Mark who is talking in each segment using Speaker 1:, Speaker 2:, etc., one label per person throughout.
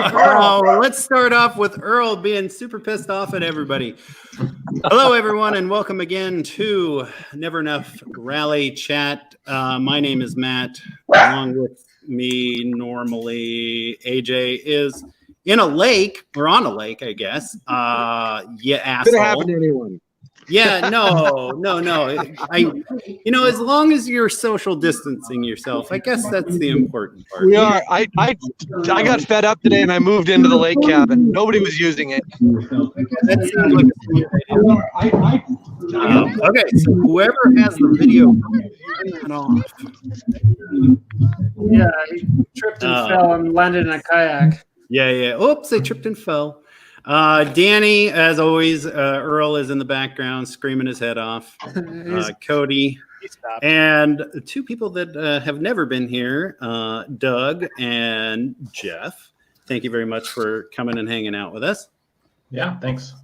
Speaker 1: Oh, let's start off with Earl being super pissed off at everybody. Hello, everyone, and welcome again to Never Enough Rally Chat. My name is Matt. Along with me, normally, AJ is in a lake, or on a lake, I guess. Yeah, asshole.
Speaker 2: Could have happened to anyone.
Speaker 1: Yeah, no. As long as you're social distancing yourself, I guess that's the important part.
Speaker 2: We are. I got fed up today and I moved into the lake cabin. Nobody was using it.
Speaker 1: That seems like a smart idea. Okay, so whoever has the video, turn that off.
Speaker 3: Yeah, he tripped and fell and landed in a kayak.
Speaker 1: Yeah. Oops, I tripped and fell. Danny, as always, Earl is in the background screaming his head off. Cody, and two people that have never been here, Doug and Jeff. Thank you very much for coming and hanging out with us.
Speaker 4: Yeah, thanks.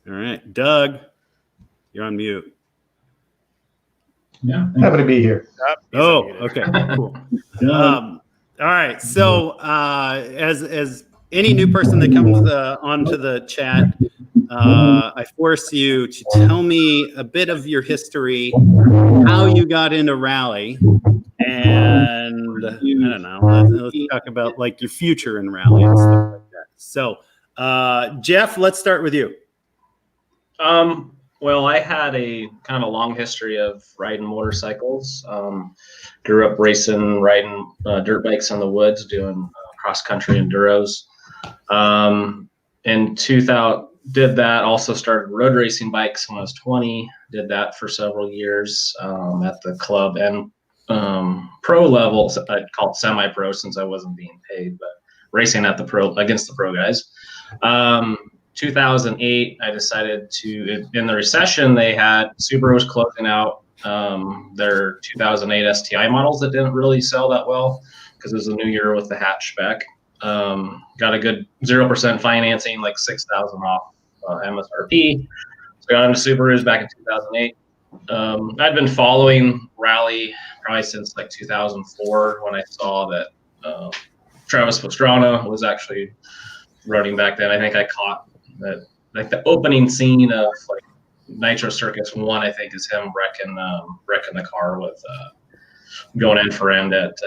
Speaker 1: All right, Doug, you're on mute.
Speaker 4: Yeah,
Speaker 5: happy to be here.
Speaker 1: Oh, okay, cool. All right, so as any new person that comes onto the chat, I force you to tell me a bit of your history, how you got into rally, and I don't know. Let's talk about like your future in rally and stuff like that. So, Jeff, let's start with you.
Speaker 4: Well, I had a kind of a long history of riding motorcycles. Grew up riding dirt bikes in the woods, doing cross country enduros. In 2000, did that. Also started road racing bikes when I was 20. Did that for several years at the club and pro levels. I'd call it semi-pro since I wasn't being paid, but racing at the pro against the pro guys. 2008, I decided to. In the recession, they had Subaru was closing out their 2008 STI models that didn't really sell that well because it was a new year with the hatchback. Got a good 0% financing, like $6,000 off MSRP. So got into Subarus back in 2008. I'd been following rally probably since like 2004 when I saw that Travis Pastrana was actually running back then. I think I caught that, like the opening scene of like Nitro Circus 1. I think is him wrecking the car with going end for end at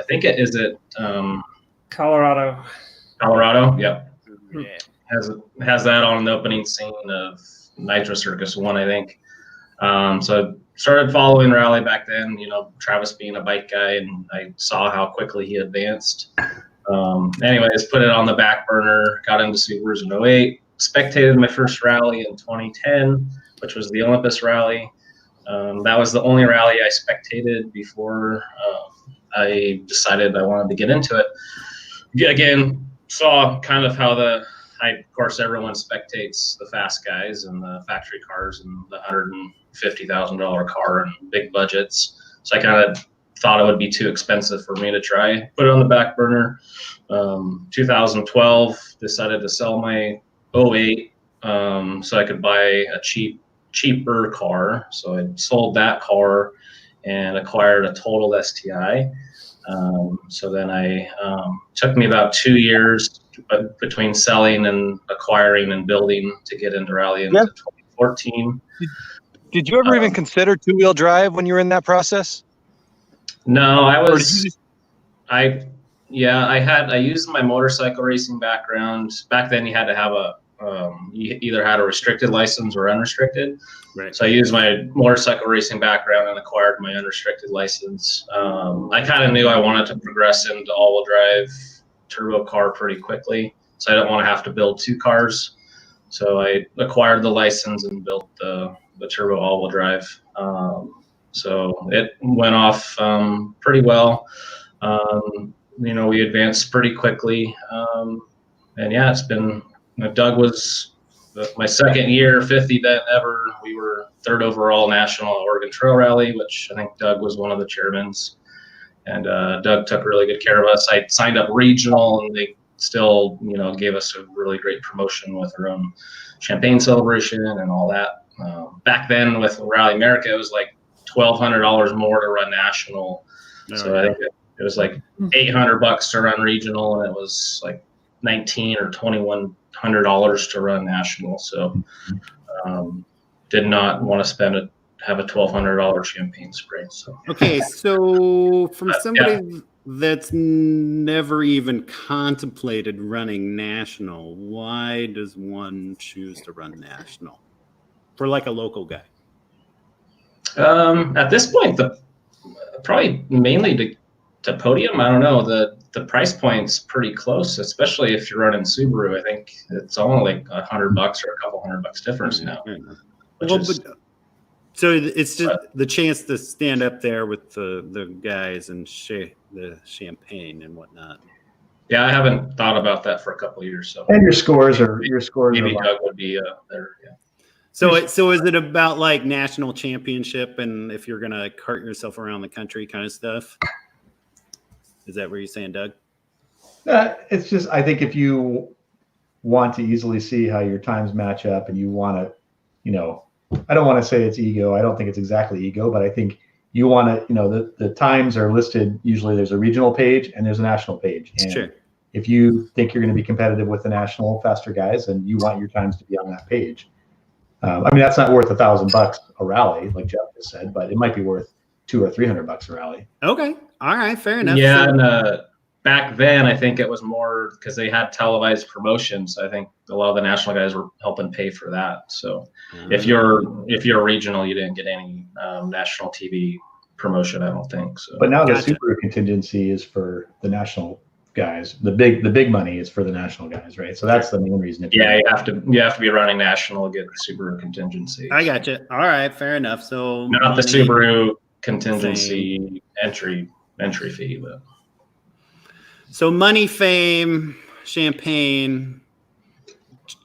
Speaker 3: Colorado.
Speaker 4: Yep. Yeah. Has that on the opening scene of Nitro Circus 1, I think. So I started following rally back then, Travis being a bike guy, and I saw how quickly he advanced. Anyways, put it on the back burner, got into Subarus in 2008, spectated my first rally in 2010, which was the Olympus Rally. That was the only rally I spectated before I decided I wanted to get into it. Again, saw kind of how of course, everyone spectates the fast guys and the factory cars and the $150,000 car and big budgets. So I kind of thought it would be too expensive for me to try. Put it on the back burner. 2012, decided to sell my 08 so I could buy a cheaper car. So I sold that car and acquired a total STI. So then took me about 2 years between selling and acquiring and building to get into rally in 2014.
Speaker 2: Did you ever even consider two-wheel drive when you were in that process?
Speaker 4: No, I used my motorcycle racing background. Back then you had to have you either had a restricted license or unrestricted.
Speaker 1: Right.
Speaker 4: So I used my motorcycle racing background and acquired my unrestricted license. I kind of knew I wanted to progress into all-wheel drive turbo car pretty quickly, so I didn't want to have to build two cars. So I acquired the license and built the turbo all-wheel drive. So it went off pretty well. We advanced pretty quickly. And yeah, it's been, Doug was my second year, 5th event ever. We were 3rd overall national Oregon Trail Rally, which I think Doug was one of the chairmans. And Doug took really good care of us. I signed up regional, and they still, gave us a really great promotion with our own champagne celebration and all that. Back then with Rally America, it was like $1,200 more to run national. So I think It was like $800 to run regional, and it was like $1,900 or $2,100 to run national. So did not want to have a $1,200 champagne spray. So
Speaker 1: okay, so from somebody that's never even contemplated running national, why does one choose to run national for like a local guy?
Speaker 4: At this point, probably mainly to podium. I don't know. The price point's pretty close, especially if you're running Subaru. I think it's only like $100 or a couple $100 difference now.
Speaker 1: So it's just the chance to stand up there with the guys and the champagne and whatnot.
Speaker 4: Yeah, I haven't thought about that for a couple of years. So
Speaker 5: and your scores
Speaker 4: maybe
Speaker 5: are
Speaker 4: Doug would be there. Yeah.
Speaker 1: So is it about like national championship and if you're gonna cart yourself around the country kind of stuff? Is that what you're saying, Doug?
Speaker 5: It's just, I think if you want to easily see how your times match up and you want to, I don't want to say it's ego. I don't think it's exactly ego, but I think you want to, the times are listed. Usually there's a regional page and there's a national page. And
Speaker 1: sure.
Speaker 5: If you think you're going to be competitive with the national faster guys and you want your times to be on that page, I mean, that's not worth $1,000 a rally, like Jeff just said, but it might be worth $200 or $300 a rally.
Speaker 1: Okay. All right. Fair enough.
Speaker 4: Yeah. And back then, I think it was more because they had televised promotions. I think a lot of the national guys were helping pay for that. So if you're regional, you didn't get any national TV promotion, I don't think. So.
Speaker 5: But now the Subaru contingency is for the national guys. The big money is for the national guys, right? So that's the main reason.
Speaker 4: Yeah, you have to be running national to get the Subaru contingency.
Speaker 1: I got you. All right, fair enough. So
Speaker 4: not the Subaru contingency entry fee, but
Speaker 1: so money, fame, champagne,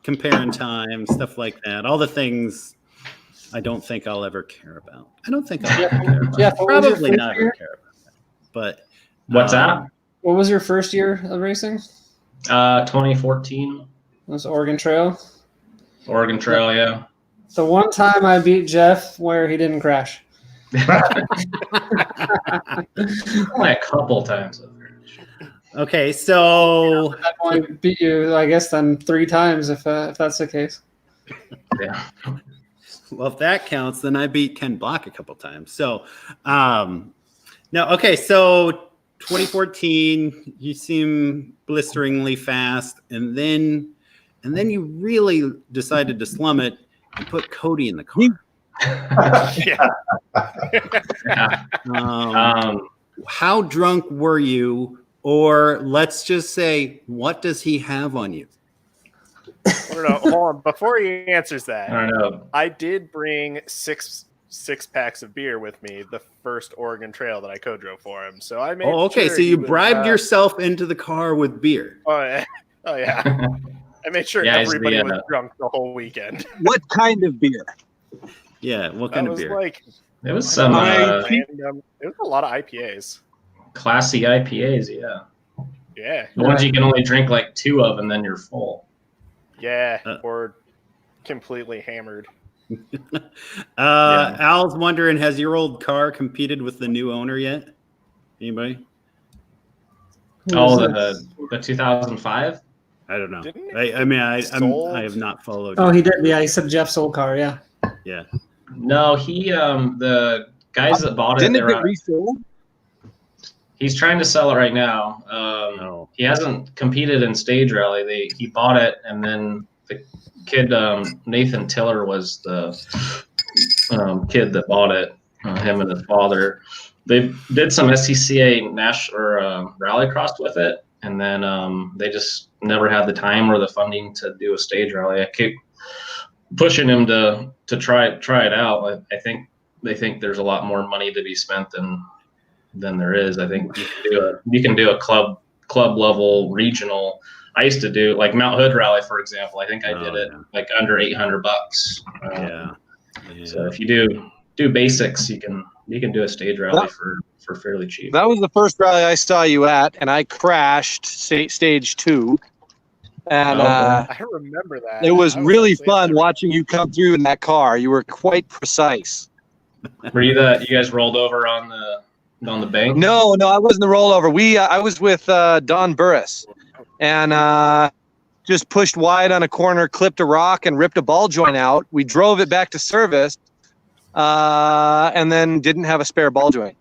Speaker 1: comparing time, stuff like that. All the things I don't think I'll ever care about. I don't think I'll ever care about.
Speaker 3: Yeah,
Speaker 1: probably not ever care about that. But
Speaker 4: what's that?
Speaker 3: What was your first year of racing?
Speaker 4: 2014.
Speaker 3: It was Oregon Trail.
Speaker 4: Oregon Trail, yeah.
Speaker 3: The one time I beat Jeff where he didn't crash.
Speaker 4: Only a couple times.
Speaker 1: Okay, so
Speaker 3: I only beat you, I guess, then 3 times if that's the case.
Speaker 4: Yeah.
Speaker 1: Well, if that counts, then I beat Ken Block a couple times. So, no, okay, so 2014, you seem blisteringly fast, and then you really decided to slum it and put Cody in the car. How drunk were you? Or let's just say, what does he have on you?
Speaker 6: Hold on. Before he answers that,
Speaker 4: I don't know.
Speaker 6: I did bring six packs of beer with me the first Oregon Trail that I co-drove for him. So I made.
Speaker 1: Okay,
Speaker 6: sure
Speaker 1: so you bribed yourself into the car with beer.
Speaker 6: Oh yeah. I made sure everybody was drunk the whole weekend.
Speaker 2: What kind of beer?
Speaker 1: Yeah, what kind of beer?
Speaker 4: It was some
Speaker 6: random. It was a lot of IPAs.
Speaker 4: Classy IPAs, yeah.
Speaker 6: Yeah.
Speaker 4: The ones you can only drink like 2 of and then you're full.
Speaker 6: Yeah, or completely hammered.
Speaker 1: Al's wondering, has your old car competed with the new owner yet? Anybody?
Speaker 4: The 2005?
Speaker 1: I don't know. I have not followed.
Speaker 3: Oh, he did. Yeah, he said Jeff's old car. Yeah.
Speaker 1: Yeah.
Speaker 4: No, he the guys that bought it.
Speaker 2: Didn't it get resold?
Speaker 4: He's trying to sell it right now. He hasn't competed in stage rally. He bought it, and then the kid Nathan Tiller was the kid that bought it. Him and his father. They did some SCCA national or rallycross with it, and then they just never had the time or the funding to do a stage rally. I keep pushing him to try it out. I think they think there's a lot more money to be spent than there is. I think you can do a club level regional. I used to do like Mount Hood Rally, for example. I think I did it like under $800. So if you do basics, you can do a stage rally for fairly cheap.
Speaker 2: That was the first rally I saw you at, and I crashed stage 2. And
Speaker 6: I remember that.
Speaker 2: It was really fun watching you come through in that car. You were quite precise.
Speaker 4: Were you you guys rolled over on on the bank?
Speaker 2: No, I wasn't the rollover. I was with Don Burris, and just pushed wide on a corner, clipped a rock, and ripped a ball joint out. We drove it back to service, and then didn't have a spare ball joint.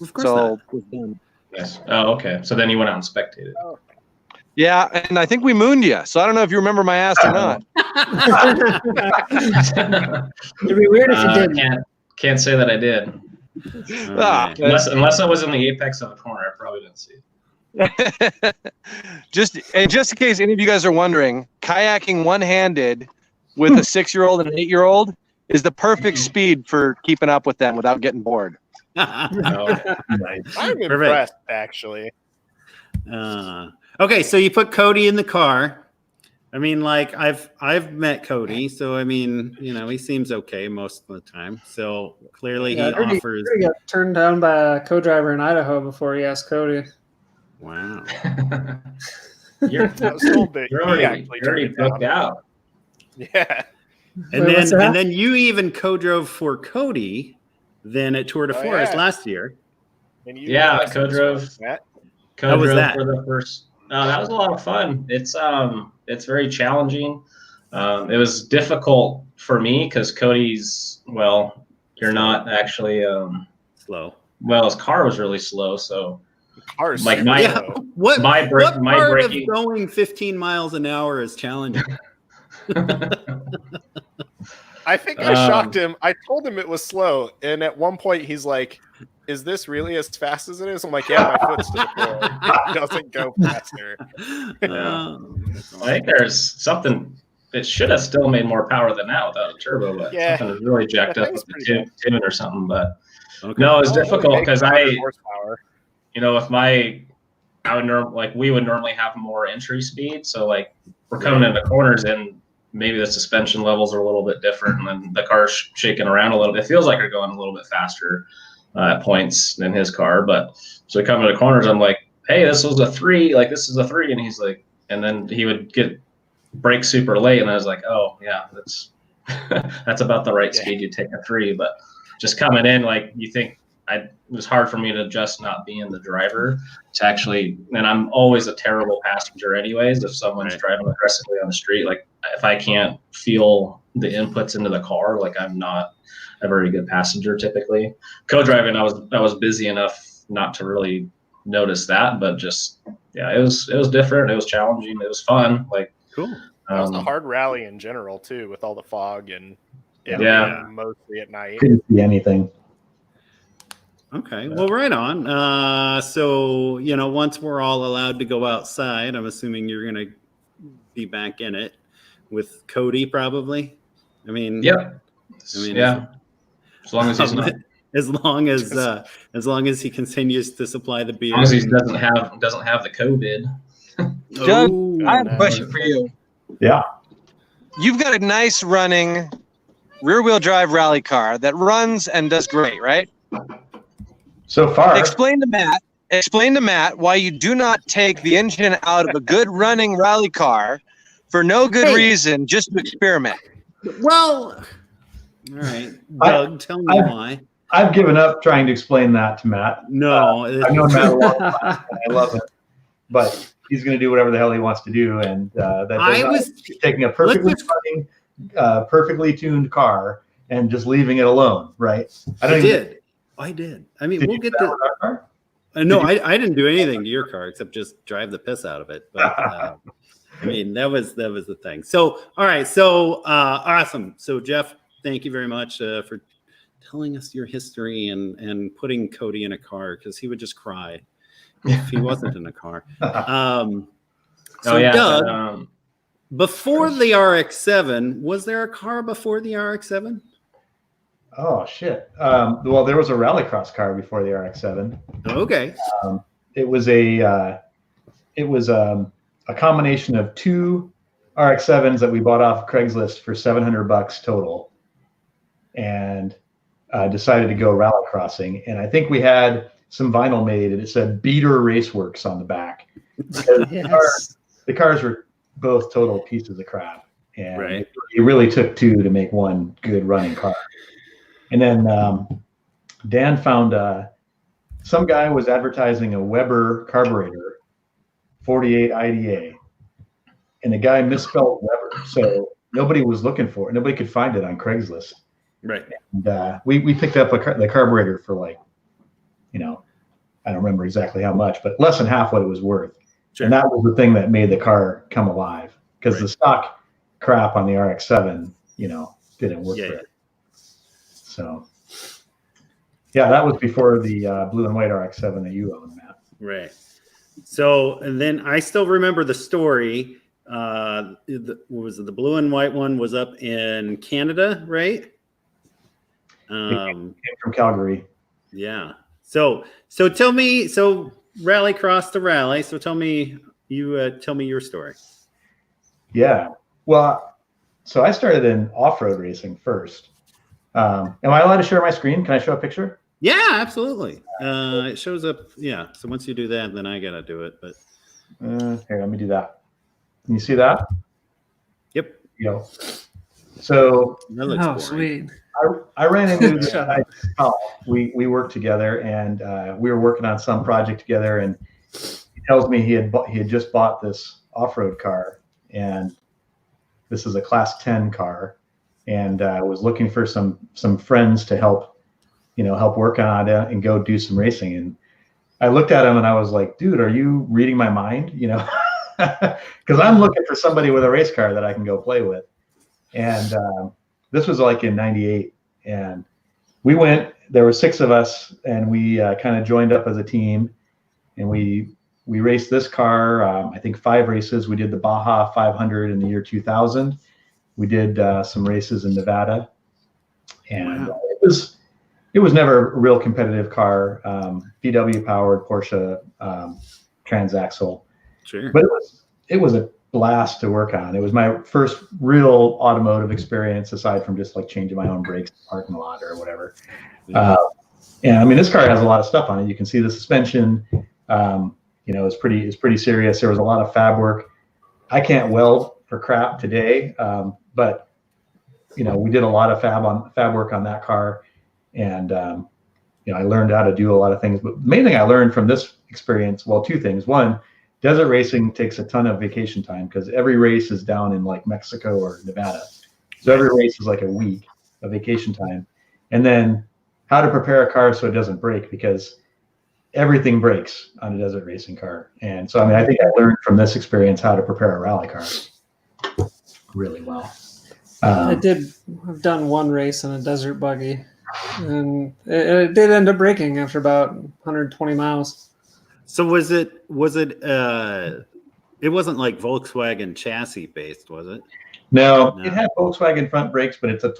Speaker 1: Of course not.
Speaker 2: It was done.
Speaker 4: Yes. Oh, okay. So then you went out and spectated.
Speaker 2: Yeah, and I think we mooned you. So I don't know if you remember my ass or not.
Speaker 3: It'd be weird if you didn't.
Speaker 4: Can't say that I did.
Speaker 2: Ah,
Speaker 4: Unless I was in the apex of the corner, I probably didn't see it.
Speaker 2: just in case any of you guys are wondering, kayaking one-handed with a 6-year-old and an 8-year-old is the perfect speed for keeping up with them without getting bored.
Speaker 4: Okay.
Speaker 6: I'm impressed, actually.
Speaker 1: Okay, so you put Cody in the car. I mean, like I've met Cody, so I mean, you know, he seems okay most of the time. So clearly he offers.
Speaker 3: He got turned down by a co-driver in Idaho before he asked Cody.
Speaker 1: Wow.
Speaker 4: You're already booked out.
Speaker 6: Yeah.
Speaker 1: And
Speaker 3: Wait,
Speaker 1: then you even co-drove for Cody then at Tour de Force last year.
Speaker 6: And
Speaker 4: Yeah, co-drove.
Speaker 1: How was that?
Speaker 4: For the first. That was a lot of fun. It's very challenging. It was difficult for me because Cody's, well, you're not actually
Speaker 1: slow.
Speaker 4: Well, his car was really slow, so
Speaker 6: Car's
Speaker 4: like
Speaker 1: what part
Speaker 4: braking
Speaker 1: of going 15 miles an hour is challenging?
Speaker 6: I think I shocked him. I told him it was slow, and at one point he's like, "Is this really as fast as it is?" I'm like, "Yeah, my foot's to the floor. It doesn't go faster."
Speaker 4: I think there's something. It should have still made more power than that without a turbo, but something was really jacked up with the tune or something. But no, it was difficult because we would normally have more entry speed, so like we're coming into corners and maybe the suspension levels are a little bit different, and then the car's shaking around a little bit. It feels like you're going a little bit faster at points than his car, but so we come into corners, I'm like, hey, this is a 3, and he's like, and then he would get brake super late, and I was like, oh yeah, that's that's about the right speed you take a 3, but just coming in, like, you think it was hard for me to just not being the driver to actually, and I'm always a terrible passenger anyways. If someone's driving aggressively on the street, like if I can't feel the inputs into the car, like I'm not a very good passenger typically. Co-driving, I was busy enough not to really notice that, but just, yeah, it was different. It was challenging. It was fun. Like,
Speaker 1: cool.
Speaker 6: It was a hard rally in general too, with all the fog and mostly at night.
Speaker 5: Couldn't see anything.
Speaker 1: Okay, well, right on. So, you know, once we're all allowed to go outside, I'm assuming you're going to be back in it with Cody, probably. I mean,
Speaker 4: yeah. As long as he's not.
Speaker 1: As long as he continues to supply the beer.
Speaker 4: As long as he doesn't have the COVID.
Speaker 2: Doug, I have a question for you.
Speaker 5: Yeah.
Speaker 2: You've got a nice running rear-wheel drive rally car that runs and does great, right?
Speaker 5: So far.
Speaker 2: Explain to Matt why you do not take the engine out of a good running rally car for no good reason, just to experiment.
Speaker 1: Well, all right, Doug, tell me why.
Speaker 5: I've given up trying to explain that to Matt.
Speaker 1: No,
Speaker 5: I've known Matt a long time. I love him, but he's going to do whatever the hell he wants to do, and he's taking a perfectly running, perfectly tuned car and just leaving it alone, right?
Speaker 1: I did. I mean, we'll get to. No, I didn't do anything to your car except just drive the piss out of it. But I mean, that was the thing. So, all right. So, awesome. So, Jeff, thank you very much for telling us your history and putting Cody in a car, because he would just cry if he wasn't in a car. Doug, before the RX-7, was there a car before the RX-7?
Speaker 5: Oh shit! Well, there was a rallycross car before the RX-7.
Speaker 1: Okay.
Speaker 5: It was a combination of 2 RX-7s that we bought off Craigslist for $700 total, and decided to go rallycrossing. And I think we had some vinyl made, and it said "Beater Raceworks" on the back. The cars were both total pieces of crap, and it really took 2 to make one good running car. And then Dan found some guy was advertising a Weber carburetor, 48 IDA, and the guy misspelled Weber, so nobody was looking for it. Nobody could find it on Craigslist.
Speaker 1: Right.
Speaker 5: And we picked up the carburetor for like, I don't remember exactly how much, but less than half what it was worth.
Speaker 1: Sure.
Speaker 5: And that was the thing that made the car come alive, because the stock crap on the RX-7, didn't work for it. So, yeah, that was before the blue and white RX-7 that you own, Matt.
Speaker 1: Right. So, and then I still remember the story. What was it? The blue and white one was up in Canada, right?
Speaker 5: It came from Calgary.
Speaker 1: Yeah. So tell me, Rallycross to rally. So tell me your story.
Speaker 5: Yeah. Well, so I started in off-road racing first. Am I allowed to share my screen? Can I show a picture?
Speaker 1: Yeah, absolutely. It shows up. Yeah. So once you do that, then I got to do it. But
Speaker 5: here, let me do that. Can you see that?
Speaker 1: Yep.
Speaker 5: So
Speaker 1: that looks boring.
Speaker 3: Sweet.
Speaker 5: I ran into this guy. We worked together, and we were working on some project together. And he tells me he had just bought this off-road car, and this is a Class 10 car, and was looking for some friends to help work on it and go do some racing. And I looked at him and I was like, dude, are you reading my mind? Because I'm looking for somebody with a race car that I can go play with. And this was like in '98, and we went. There were 6 of us, and we kind of joined up as a team, and we raced this car. I think 5 races. We did the Baja 500 in the year 2000. We did some races in Nevada, and it was never a real competitive car. VW powered Porsche transaxle.
Speaker 1: Sure.
Speaker 5: But it was a blast to work on. It was my first real automotive experience, aside from just like changing my own brakes in the parking lot or whatever. And I mean, this car has a lot of stuff on it. You can see the suspension. It's pretty serious. There was a lot of fab work. I can't weld for crap today, but we did a lot of fab work on that car, and I learned how to do a lot of things. But the main thing I learned from this experience, well, 2 things. One, desert racing takes a ton of vacation time, because every race is down in like Mexico or Nevada. So every race is like a week of vacation time. And then how to prepare a car so it doesn't break, because everything breaks on a desert racing car. And so, I think I learned from this experience how to prepare a rally car really well.
Speaker 3: I've done one race in a desert buggy, and it did end up breaking after about 120 miles.
Speaker 1: So was it? It wasn't like Volkswagen chassis based, was it?
Speaker 5: No, it had Volkswagen front brakes, but it's a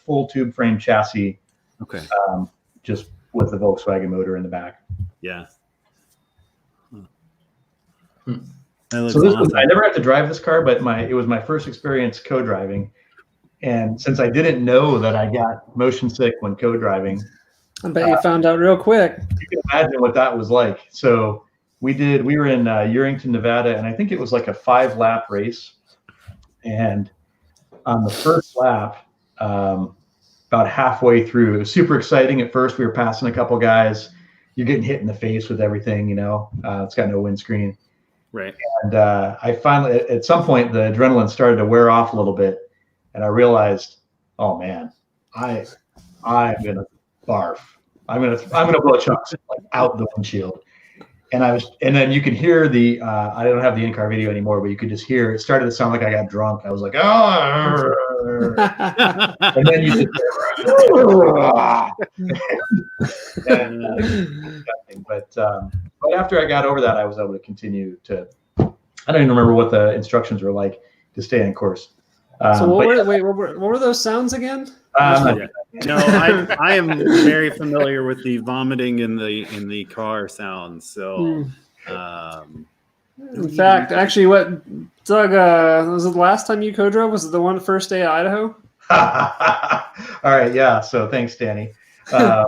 Speaker 5: full tube frame chassis.
Speaker 1: Okay.
Speaker 5: Just with the Volkswagen motor in the back.
Speaker 1: Yeah.
Speaker 5: So I never had to drive this car, but it was my first experience co-driving. And since I didn't know that I got motion sick when co-driving,
Speaker 3: I bet you found out real quick.
Speaker 5: You can imagine what that was like. So we were in Urington, Nevada, and I think it was like a 5-lap race. And on the first lap, about halfway through, it was super exciting. At first, we were passing a couple guys. You're getting hit in the face with everything, it's got no windscreen.
Speaker 1: Right.
Speaker 5: And I finally, at some point, the adrenaline started to wear off a little bit. And I realized, oh man, I'm gonna barf. I'm gonna blow chunks like out the windshield. And then you could hear I don't have the in-car video anymore, but you could just hear, it started to sound like I got drunk. I was like, oh, and then you just but after I got over that, I was able to continue to, I don't even remember what the instructions were like to stay on course.
Speaker 3: So what were those sounds again?
Speaker 1: No, I am very familiar with the vomiting in the car sounds. So,
Speaker 3: in fact, actually, what Doug was it the last time you co-drove? Was it the first day at Idaho?
Speaker 5: All right, yeah. So thanks, Danny.
Speaker 3: I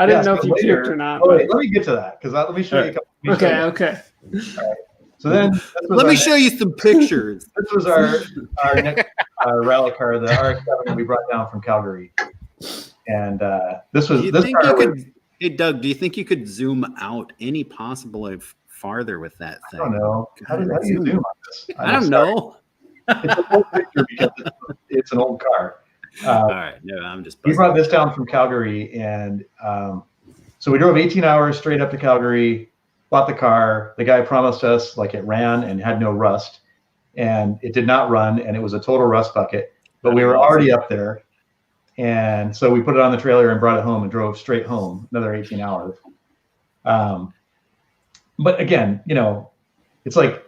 Speaker 3: didn't know if you puked or not.
Speaker 5: Wait, let me get to that, because let me show you a couple.
Speaker 3: Okay.
Speaker 5: All right. So then,
Speaker 1: let me show you some pictures.
Speaker 5: This was our next rally car, the RX-7 that we brought down from Calgary, and this was.
Speaker 1: Do you
Speaker 5: this
Speaker 1: think
Speaker 5: car
Speaker 1: you could Hey, Doug, do you think you could zoom out any possible farther with that thing?
Speaker 5: I don't know. How do you zoom on this?
Speaker 1: I don't know.
Speaker 5: It's an old picture because it's an old car.
Speaker 1: All right. No, I'm just.
Speaker 5: We brought this down from Calgary, and so we drove 18 hours straight up to Calgary, bought the car. The guy promised us like it ran and had no rust, and it did not run, and it was a total rust bucket. But we were already up there, and so we put it on the trailer and brought it home and drove straight home, another 18 hours. But again, you know, it's like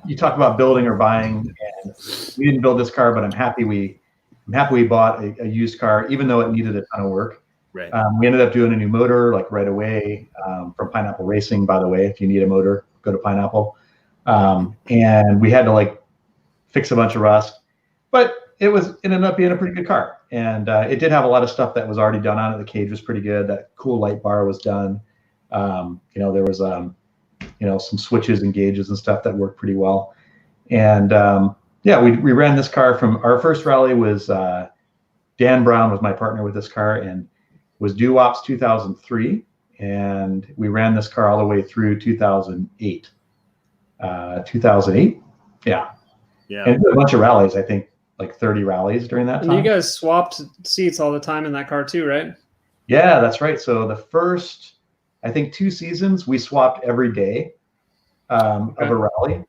Speaker 5: you talk about building or buying, and we didn't build this car, but I'm happy we bought a used car, even though it needed a ton of work.
Speaker 1: Right.
Speaker 5: We ended up doing a new motor like right away from Pineapple Racing, by the way. If you need a motor, go to Pineapple. And we had to like fix a bunch of rust, but it ended up being a pretty good car. And it did have a lot of stuff that was already done on it. The cage was pretty good. That cool light bar was done. You know, there was you know, some switches and gauges and stuff that worked pretty well. And yeah, we ran this car from our first rally was Dan Brown was my partner with this car, and was Doo-Wops 2003, and we ran this car all the way through 2008. 2008, yeah. And a bunch of rallies, I think like 30 rallies during that time.
Speaker 3: And you guys swapped seats all the time in that car too, right?
Speaker 5: Yeah, that's right. So the first, I think 2 seasons, we swapped every day of a rally,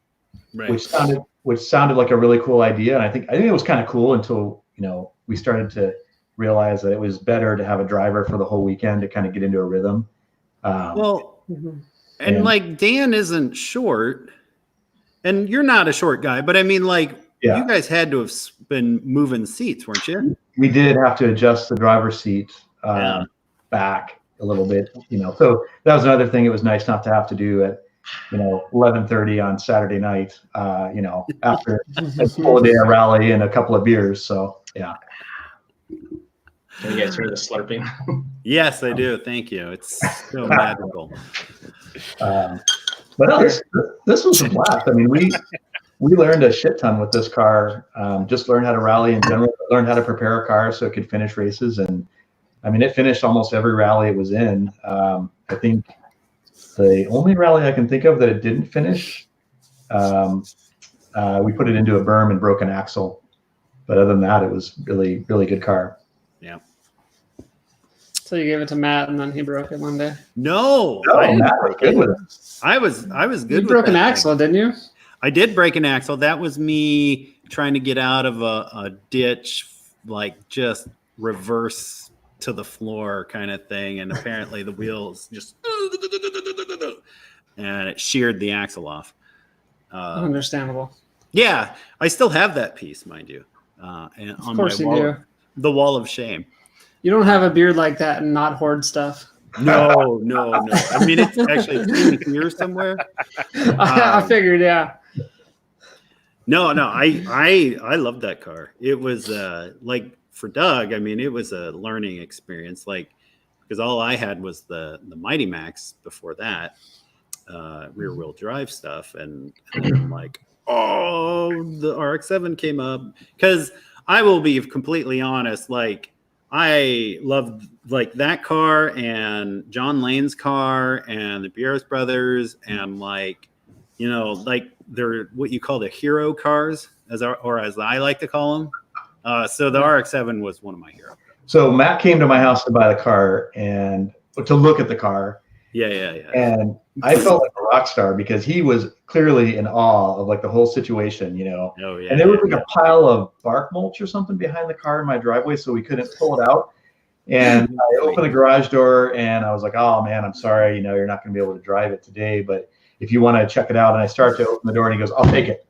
Speaker 1: Right.
Speaker 5: which sounded like a really cool idea. And I think it was kind of cool until, you know, we started to realize that it was better to have a driver for the whole weekend to kind of get into a rhythm.
Speaker 1: And like Dan isn't short, and you're not a short guy, but I mean, like, you guys had to have been moving seats, weren't you?
Speaker 5: We did have to adjust the driver's seat back a little bit, you know. So that was another thing. It was nice not to have to do at, you know, 11:30 on Saturday night, you know, after a full day of rally and a couple of beers. So yeah.
Speaker 4: Can you guys hear the slurping?
Speaker 1: Yes, I do. Thank you. It's so magical.
Speaker 5: But no, this was a blast. I mean, we learned a shit ton with this car. Just learned how to rally in general. Learned how to prepare a car so it could finish races. And I mean, it finished almost every rally it was in. I think the only rally I can think of that it didn't finish, we put it into a berm and broke an axle. But other than that, it was really, really good car.
Speaker 1: Yeah.
Speaker 3: So you gave it to Matt, and then he broke it one day.
Speaker 1: No,
Speaker 5: Matt was good with it.
Speaker 1: I was good.
Speaker 3: You broke
Speaker 1: with
Speaker 3: an
Speaker 1: that
Speaker 3: axle,
Speaker 1: thing.
Speaker 3: didn't you?
Speaker 1: I did break an axle. That was me trying to get out of a ditch, like just reverse to the floor kind of thing. And apparently the wheels just, and it sheared the axle off.
Speaker 3: Understandable.
Speaker 1: Yeah, I still have that piece, mind you. And
Speaker 3: Of
Speaker 1: on
Speaker 3: course
Speaker 1: my
Speaker 3: you
Speaker 1: wall,
Speaker 3: do.
Speaker 1: the wall of shame.
Speaker 3: You don't have a beard like that and not hoard stuff.
Speaker 1: No. I mean, it's actually here somewhere.
Speaker 3: I figured, yeah.
Speaker 1: No. I loved that car. It was like for Doug. I mean, it was a learning experience. Like because all I had was the Mighty Max before that, rear wheel drive stuff, and I'm like, oh, the RX-7 came up. Because I will be completely honest, like. I loved like that car and John Lane's car and the Bieros brothers and like, you know, like they're what you call the hero cars as I like to call them. So the RX-7 was one of my heroes.
Speaker 5: So Matt came to my house to buy the car and to look at the car.
Speaker 1: Yeah.
Speaker 5: And I felt like a rock star because he was clearly in awe of like the whole situation, you know.
Speaker 1: Oh yeah.
Speaker 5: And there was like a pile of bark mulch or something behind the car in my driveway, so we couldn't pull it out. And I opened the garage door and I was like, oh man, I'm sorry, you know, you're not going to be able to drive it today, but if you want to check it out. And I start to open the door and he goes, I'll take it.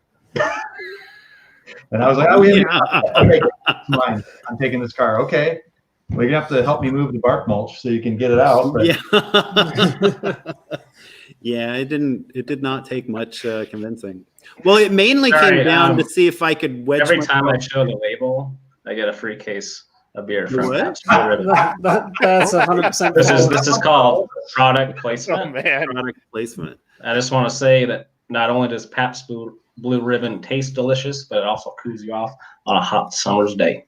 Speaker 5: And I was like, oh yeah, I'll take it. It's mine. I'm taking this car. Okay. Well, you're gonna have to help me move the bark mulch so you can get it out. But.
Speaker 1: Yeah. Yeah, it did not take much convincing. Well, it mainly came down to see if I could wedge.
Speaker 4: Every time I show the label, I get a free case of beer from
Speaker 3: That's 100%.
Speaker 4: This is called product placement.
Speaker 6: Oh man.
Speaker 1: Product placement.
Speaker 4: I just want to say that not only does Pabst Blue Ribbon taste delicious, but it also cools you off on a hot summer's day.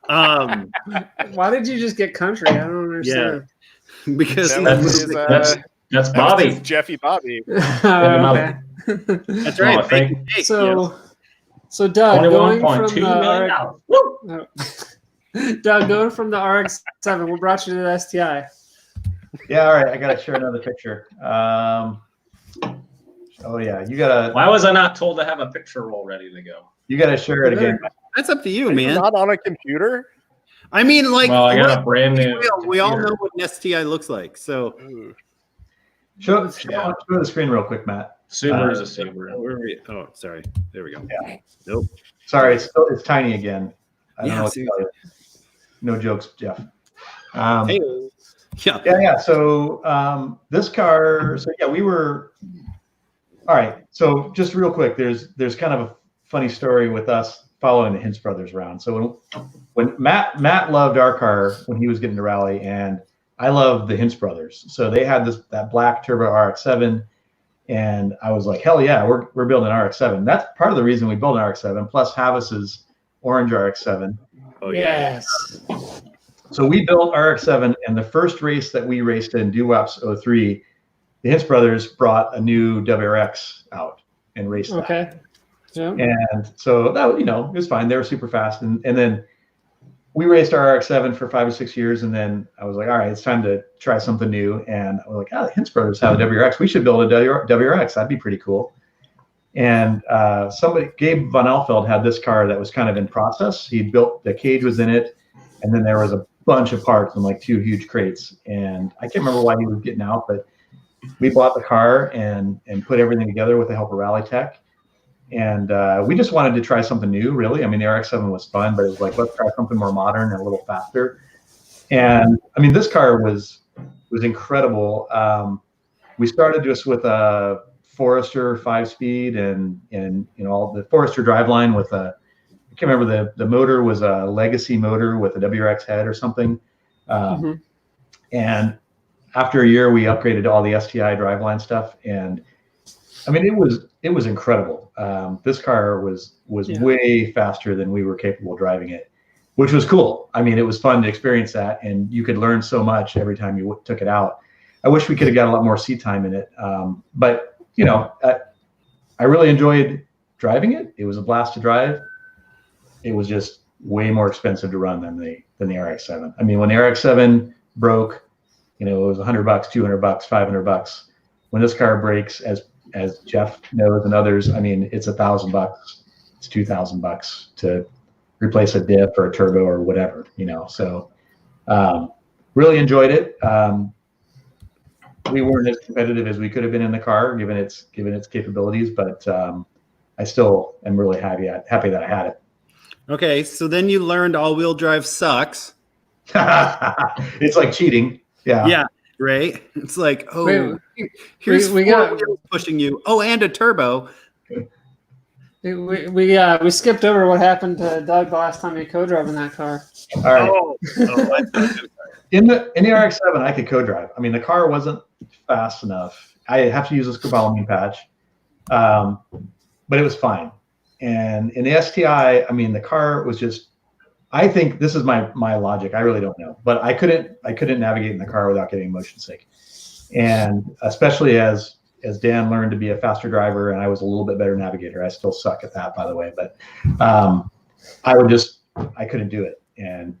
Speaker 3: Why did you just get country? I don't understand.
Speaker 1: Because
Speaker 6: That was
Speaker 4: That's
Speaker 6: that
Speaker 4: Bobby.
Speaker 6: was his Jeffy Bobby.
Speaker 3: Okay.
Speaker 1: that's right.
Speaker 4: Oh, I think
Speaker 3: So Doug, going from
Speaker 4: $21.2
Speaker 3: the
Speaker 4: million.
Speaker 3: RX, Doug, going from the RX-7, what brought you to the STI?
Speaker 5: Yeah, all right. I gotta share another picture. Oh yeah, you gotta.
Speaker 4: Why was I not told to have a picture roll ready to go?
Speaker 5: You gotta share it again.
Speaker 1: That's up to you,
Speaker 6: Are you
Speaker 1: man.
Speaker 6: not on a computer?
Speaker 1: I mean, like,
Speaker 4: Well, I got a brand new.
Speaker 1: we all know
Speaker 4: computer.
Speaker 1: what an STI looks like. So,
Speaker 6: Ooh.
Speaker 5: Show the screen real quick, Matt.
Speaker 4: Subaru's a Subaru.
Speaker 1: oh, sorry. There we go.
Speaker 5: Yeah.
Speaker 1: Nope.
Speaker 5: Sorry, it's tiny again. I don't
Speaker 1: Yeah,
Speaker 5: know what to tell you. No jokes, Jeff.
Speaker 1: Hey. Yeah.
Speaker 5: Yeah. So this car. So yeah, we were. All right. So just real quick, there's kind of a funny story with us following the Hintz brothers around. So when Matt loved our car when he was getting to rally, and I loved the Hintz brothers. So they had that black turbo RX-7, and I was like, hell yeah, we're building an RX-7. That's part of the reason we built an RX-7. Plus Havis's orange RX-7.
Speaker 1: Oh yeah.
Speaker 3: Yes.
Speaker 5: So we built RX-7, and the first race that we raced in, Doo-Wop's 03, the Hintz brothers brought a new WRX out and raced that.
Speaker 3: Okay. Yeah.
Speaker 5: And so that, it was fine. They were super fast. And then we raced our RX-7 for 5 or 6 years. And then I was like, all right, it's time to try something new. And I was like, the Hintz brothers have a WRX. We should build a WRX. That'd be pretty cool. And Gabe Von Elfeld had this car that was kind of in process. He built, the cage was in it. And then there was a bunch of parts in like 2 huge crates. And I can't remember why he was getting out, but we bought the car and put everything together with the help of Rally Tech. And we just wanted to try something new, really. I mean, the RX-7 was fun, but it was like, let's try something more modern and a little faster. And I mean, this car was incredible. We started just with a Forester 5-speed and all the Forester driveline with I can't remember, the motor was a legacy motor with a WRX head or something. And after a year, we upgraded to all the STI driveline stuff, and I mean, it was incredible. This car was way faster than we were capable of driving it, which was cool. I mean, it was fun to experience that, and you could learn so much every time you took it out. I wish we could have got a lot more seat time in it, but I really enjoyed driving it. It was a blast to drive. It was just way more expensive to run than the RX-7. I mean, when the RX-7 broke, it was $100, $200, $500. When this car breaks, as Jeff knows and others, I mean, it's $1,000, it's $2,000 to replace a diff or a turbo or whatever, So really enjoyed it. We weren't as competitive as we could have been in the car, given its capabilities, but I still am really happy that I had it.
Speaker 1: Okay, so then you learned all-wheel drive sucks.
Speaker 5: It's like cheating. Yeah.
Speaker 1: Right. It's like,
Speaker 3: here's
Speaker 1: we got wheels pushing you. Oh, and a turbo.
Speaker 3: We skipped over what happened to Doug the last time he co-drove in that car.
Speaker 5: All right. In the RX-7, I could co-drive. I mean, the car wasn't fast enough. I have to use a scopolamine patch, but it was fine. And in the STI, I mean, the car was just. I think this is my logic. I really don't know, but I couldn't navigate in the car without getting motion sick, and especially as Dan learned to be a faster driver, and I was a little bit better navigator. I still suck at that, by the way, but I couldn't do it, and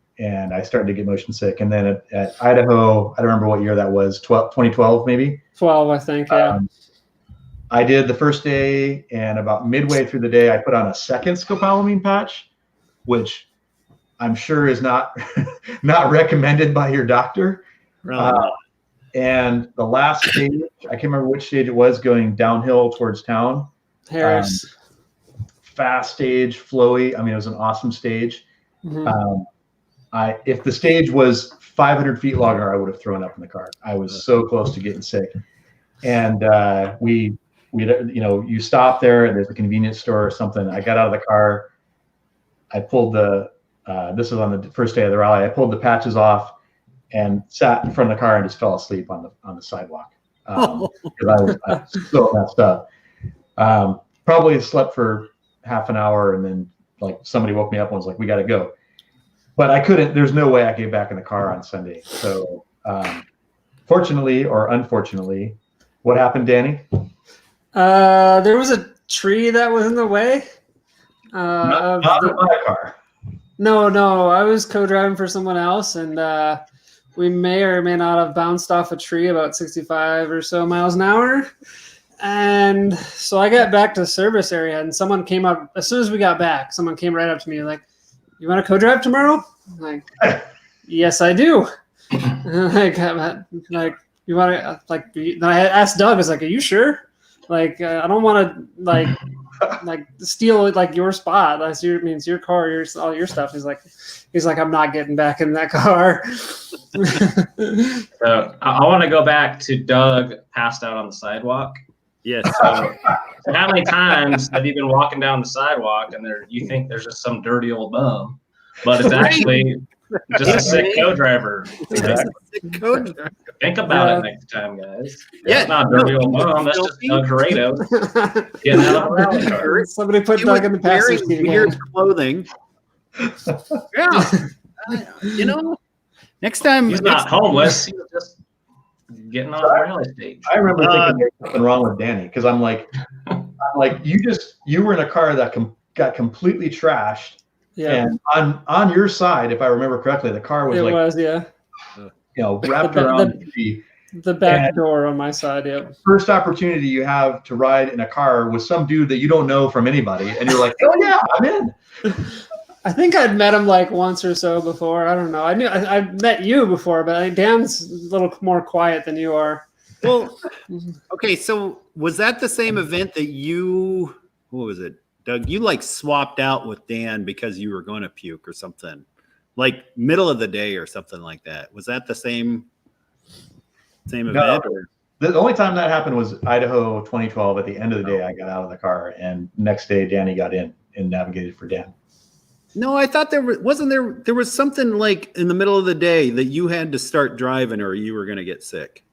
Speaker 5: I started to get motion sick. And then at Idaho, I don't remember what year that was, 2012 maybe.
Speaker 3: 12, I think. Yeah.
Speaker 5: I did the first day, and about midway through the day, I put on a second scopolamine patch, which I'm sure is not recommended by your doctor. And the last stage, I can't remember which stage it was, going downhill towards town.
Speaker 3: Harris.
Speaker 5: Fast stage, flowy. I mean, it was an awesome stage. Mm-hmm. If the stage was 500 feet longer, I would have thrown up in the car. I was so close to getting sick. And you stop there, and there's a convenience store or something. I got out of the car. I pulled this was on the first day of the rally. I pulled the patches off and sat in front of the car and just fell asleep on the sidewalk because I was so messed up. Probably slept for half an hour, and then like somebody woke me up and was like, "We got to go." but I couldn't. There's no way I could get back in the car on Sunday. So, fortunately or unfortunately, what happened, Danny?
Speaker 3: There was a tree that was in the way.
Speaker 5: Not my car.
Speaker 3: No, I was co-driving for someone else, and we may or may not have bounced off a tree about 65 or so miles an hour. And so I got back to the service area, and someone came up as soon as we got back. Someone came right up to me like, "You want to co-drive tomorrow?" I'm like, "Yes, I do." like you want to like? Then I asked Doug. I was like, "Are you sure?" Like, I don't want to like steal like your spot. That's your means your car, all your stuff. He's like, I'm not getting back in that car.
Speaker 4: So I want to go back to Doug passed out on the sidewalk.
Speaker 1: Yes.
Speaker 4: So how many times have you been walking down the sidewalk and you think there's just some dirty old bum, but it's actually just a sick co-driver. Think about it next time, guys.
Speaker 1: Yeah,
Speaker 4: it's not a dirty old bum. That's just Doug Heredos getting out of a rally car.
Speaker 3: Somebody put Doug in the passenger seat
Speaker 1: weird
Speaker 3: again.
Speaker 1: clothing. Yeah, next time
Speaker 4: He's not homeless. He's just getting on the rally stage.
Speaker 5: I remember thinking there's something wrong with Danny because I'm like, you were in a car that got completely trashed.
Speaker 3: Yeah.
Speaker 5: And on your side, if I remember correctly, the car was wrapped around
Speaker 3: the back door on my side. Yeah.
Speaker 5: First opportunity you have to ride in a car with some dude that you don't know from anybody, and you're like, oh yeah, I'm in.
Speaker 3: I think I'd met him like once or so before. I don't know. I met you before, but Dan's a little more quiet than you are.
Speaker 1: Well, okay. So was that the same event that what was it? Doug, you like swapped out with Dan because you were going to puke or something, like middle of the day or something like that. Was that the same event?
Speaker 5: No, the only time that happened was Idaho 2012. At the end of the day, I got out of the car, and next day Danny got in and navigated for Dan.
Speaker 1: No, I thought there was something like in the middle of the day that you had to start driving or you were going to get sick.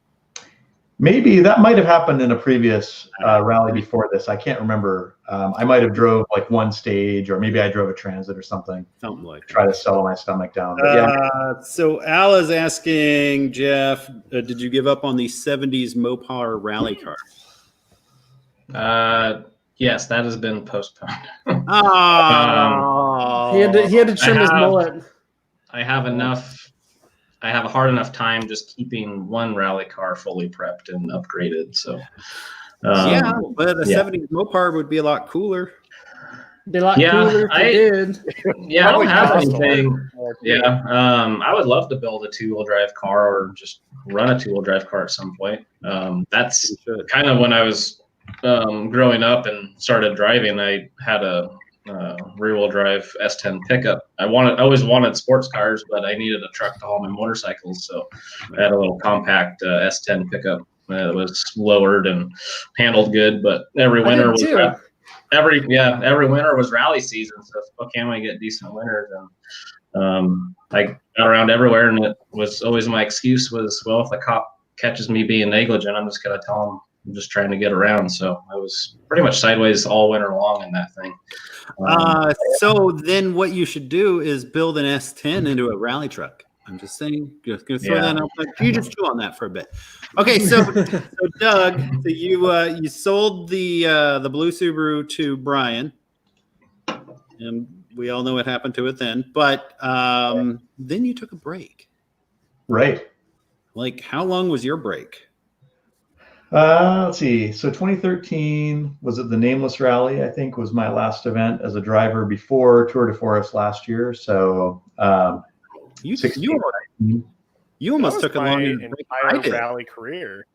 Speaker 5: Maybe that might have happened in a previous rally before this. I can't remember. I might have drove like one stage, or maybe I drove a transit or something.
Speaker 1: Something like that.
Speaker 5: Try to settle my stomach down. But yeah.
Speaker 1: So Al is asking Jeff, did you give up on the 70s Mopar rally car?
Speaker 4: Yes, that has been postponed.
Speaker 3: He had to trim his mullet.
Speaker 4: I have a hard enough time just keeping one rally car fully prepped and upgraded. So,
Speaker 1: but a 70s Mopar would be a lot cooler.
Speaker 3: Be a lot cooler if you did.
Speaker 4: Yeah, I don't have anything. Yeah, I would love to build a two-wheel drive car or just run a two-wheel drive car at some point. That's kind of when I was growing up and started driving. I had a rear-wheel drive S10 pickup. I always wanted sports cars, but I needed a truck to haul my motorcycles, so I had a little compact S10 pickup that was lowered and handled good. But every winter was every winter was rally season, so Spokane we get decent winters, and I got around everywhere, and it was always my excuse was, well, if the cop catches me being negligent, I'm just gonna tell him I'm just trying to get around. So I was pretty much sideways all winter long in that thing.
Speaker 1: So then what you should do is build an S10 into a rally truck. I'm just saying, just going to throw that out. You just chew on that for a bit. Okay, so Doug, so you sold the blue Subaru to Brian, and we all know what happened to it then. But then you took a break.
Speaker 5: Right.
Speaker 1: Like, how long was your break?
Speaker 5: Let's see. So 2013 was it the Nameless Rally? I think was my last event as a driver before Tour de Forest last year. So
Speaker 1: you almost took a long
Speaker 6: entire rally career.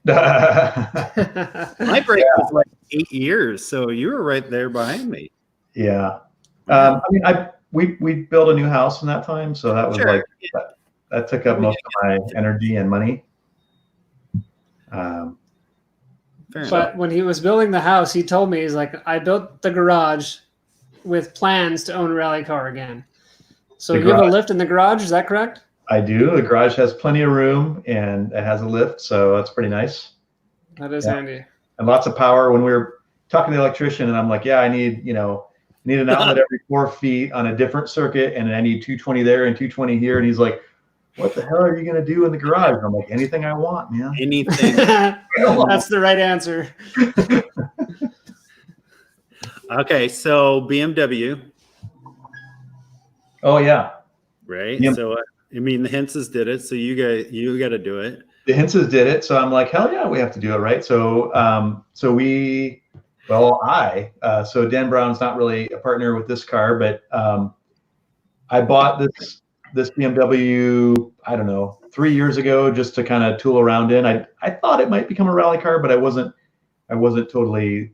Speaker 1: My break was like 8 years, so you were right there behind me.
Speaker 5: Yeah. I mean, we built a new house in that time, so that was that took up most of my energy and money.
Speaker 3: But when he was building the house, he told me, he's like, I built the garage with plans to own a rally car again. So you have a lift in the garage, is that correct?
Speaker 5: I do. The garage has plenty of room and it has a lift, so that's pretty nice.
Speaker 3: That is handy.
Speaker 5: And lots of power. When we were talking to the electrician, and I'm like, yeah, I need, I need an outlet every 4 feet on a different circuit, and I need 220 there and 220 here. And he's like, what the hell are you going to do in the garage? And I'm like, anything I want, man.
Speaker 1: Anything.
Speaker 3: That's the right answer.
Speaker 1: Okay, so BMW,
Speaker 5: Oh yeah,
Speaker 1: right?
Speaker 5: Yep.
Speaker 1: So I mean, the Henses did it, so you got to do it.
Speaker 5: the Hintzes did it, so I'm like, hell yeah, we have to do it, right? So so Dan Brown's not really a partner with this car, but I bought this BMW, I don't know, 3 years ago, just to kind of tool around in. I thought it might become a rally car, but I wasn't totally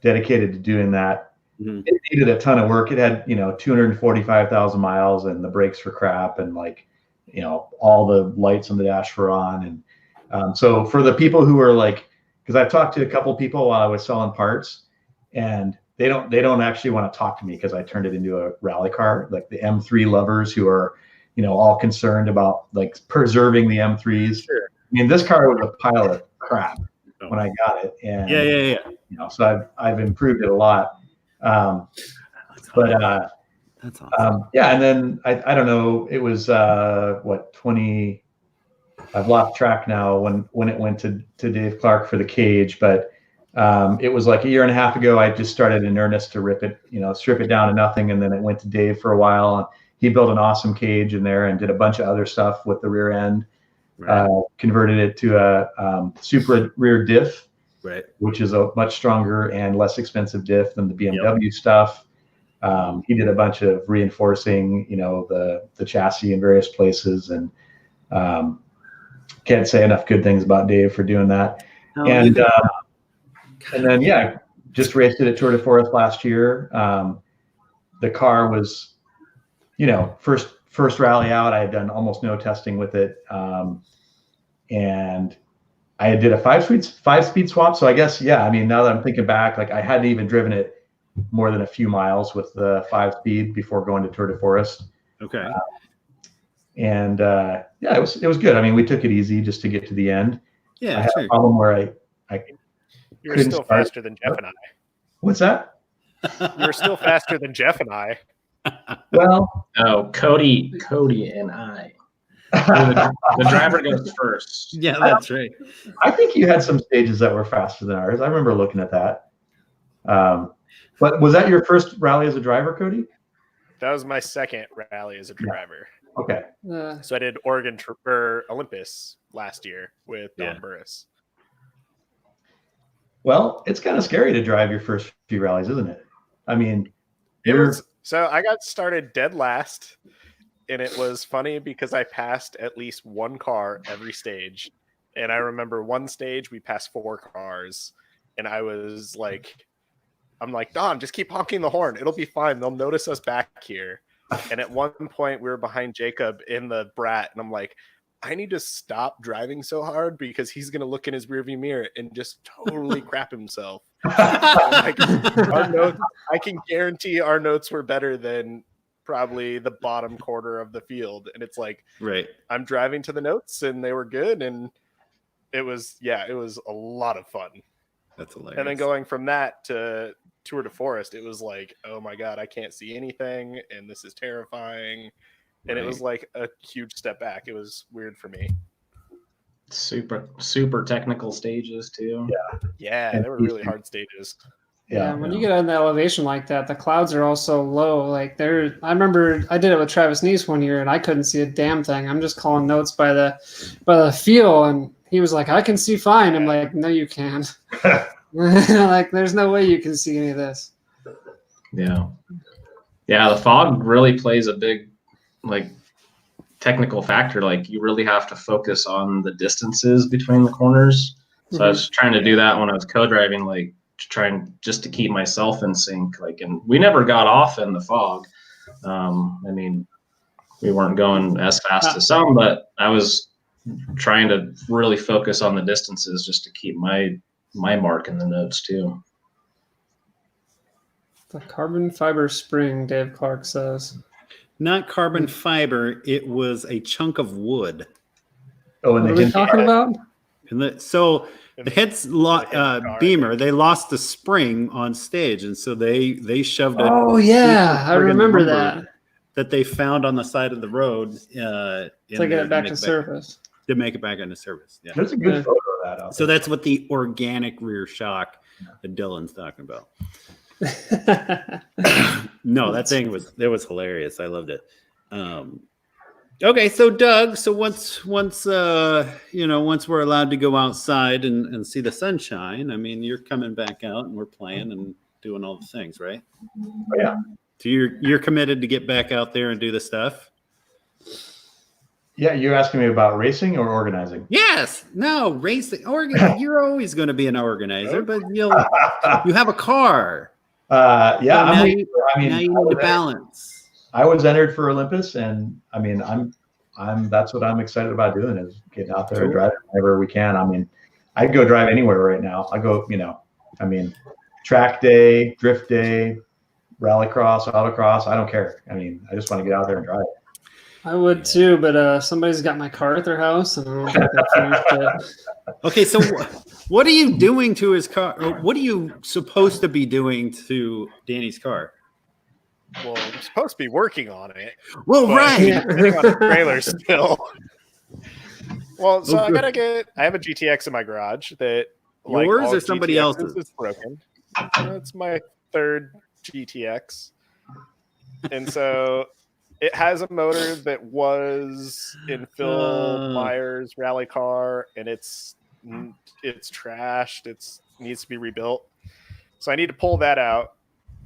Speaker 5: dedicated to doing that.
Speaker 1: Mhm.
Speaker 5: It needed a ton of work. It had 245,000 miles, and the brakes were crap, and all the lights on the dash were on. And so for the people who are like, because I've talked to a couple people while I was selling parts, and they don't actually want to talk to me because I turned it into a rally car, like the M3 lovers who are all concerned about like preserving the M3s.
Speaker 1: Sure.
Speaker 5: I mean, this car was a pile of crap when I got it, and
Speaker 1: Yeah.
Speaker 5: so I've improved it a lot. But
Speaker 1: That's awesome.
Speaker 5: yeah, and then I don't know, it was 20. I've lost track now when it went to Dave Clark for the cage, but it was like a year and a half ago. I just started in earnest to strip it down to nothing, and then it went to Dave for a while, and he built an awesome cage in there and did a bunch of other stuff with the rear end.
Speaker 1: Right.
Speaker 5: Converted it to a super rear diff,
Speaker 1: Right.
Speaker 5: which is a much stronger and less expensive diff than the BMW stuff. He did a bunch of reinforcing, the chassis in various places, and can't say enough good things about Dave for doing that. And then just raced it at Tour de Forest last year. The car was, first rally out. I had done almost no testing with it, and I did a five-speed swap. So I guess, now that I'm thinking back, like I hadn't even driven it more than a few miles with the 5-speed before going to Tour de Forest.
Speaker 1: Okay.
Speaker 5: And it was good. I mean, we took it easy just to get to the end.
Speaker 1: Yeah.
Speaker 5: I had
Speaker 1: Sure.
Speaker 5: a problem where
Speaker 6: You're still faster than Jeff and I.
Speaker 5: What's that?
Speaker 6: You're still faster than Jeff and I.
Speaker 5: Well,
Speaker 4: Oh, Cody and I. The driver goes first.
Speaker 1: Yeah, that's right.
Speaker 5: I think you had some stages that were faster than ours. I remember looking at that. But was that your first rally as a driver, Cody?
Speaker 6: That was my second rally as a driver.
Speaker 5: Okay.
Speaker 6: So I did Oregon or Olympus last year with Don Burris.
Speaker 5: Well, it's kind of scary to drive your first few rallies, isn't it? I mean,
Speaker 6: so I got started dead last, and it was funny because I passed at least one car every stage. And I remember one stage we passed 4 cars, and I'm like, Don, just keep honking the horn. It'll be fine. They'll notice us back here. And at one point we were behind Jacob in the Brat, and I'm like, I need to stop driving so hard because he's going to look in his rearview mirror and just totally crap himself. Like, our notes, I can guarantee our notes were better than probably the bottom quarter of the field. And it's like,
Speaker 1: Right.
Speaker 6: I'm driving to the notes and they were good. And it was a lot of fun.
Speaker 1: That's hilarious.
Speaker 6: And then going from that to Tour de Forest, it was like, oh my God, I can't see anything. And this is terrifying. And it was like a huge step back. It was weird for me.
Speaker 4: Super technical stages too.
Speaker 6: Yeah, they were really hard stages.
Speaker 3: Yeah, when you get on the elevation like that, the clouds are all so low. Like I remember I did it with Travis Neese one year, and I couldn't see a damn thing. I'm just calling notes by the feel, and he was like, "I can see fine." I'm like, "No, you can't." Like, there's no way you can see any of this.
Speaker 4: Yeah. The fog really plays a big technical factor. Like, you really have to focus on the distances between the corners. So I was trying to do that when I was co-driving, just to keep myself in sync. And we never got off in the fog. We weren't going as fast as some, but I was trying to really focus on the distances just to keep my mark in the notes too.
Speaker 3: The carbon fiber spring, Dave Clark says.
Speaker 1: Not carbon fiber. It was a chunk of wood.
Speaker 5: Oh, and
Speaker 3: what are we talking about?
Speaker 1: And so the heads Beamer, they lost the spring on stage, and so they shoved it.
Speaker 3: Oh yeah, I remember that
Speaker 1: they found on the side of the road
Speaker 3: to get it back to service.
Speaker 1: To make it back into service. Yeah,
Speaker 5: there's a good photo of that.
Speaker 1: So that's what the organic rear shock that Dylan's talking about. No, that thing was hilarious. I loved it. Okay, so Doug, once we're allowed to go outside and see the sunshine, I mean, you're coming back out and we're playing and doing all the things, right?
Speaker 5: Oh, yeah.
Speaker 1: So you're committed to get back out there and do the stuff?
Speaker 5: Yeah, you're asking me about racing or organizing?
Speaker 1: Yes. No, racing. You're always going to be an organizer, but you have a car.
Speaker 5: Yeah,
Speaker 1: so now you need to balance.
Speaker 5: I was entered for Olympus, and I mean, that's what I'm excited about doing is getting out there and driving whenever we can. I mean, I'd go drive anywhere right now. I go, track day, drift day, rallycross, autocross. I don't care. I mean, I just want to get out there and drive.
Speaker 3: I would too, but somebody's got my car at their house, and I don't think they finished it.
Speaker 1: Okay, so what are you doing to his car? Or what are you supposed to be doing to Danny's car?
Speaker 6: Well, I'm supposed to be working on it.
Speaker 1: Well, right.
Speaker 6: I'm sitting on a trailer still. Well, so I have a GTX in my garage that
Speaker 1: yours or somebody else's?
Speaker 6: It's broken. It's my third GTX. And so it has a motor that was in Phil Myers' rally car, and it's trashed. It needs to be rebuilt. So I need to pull that out.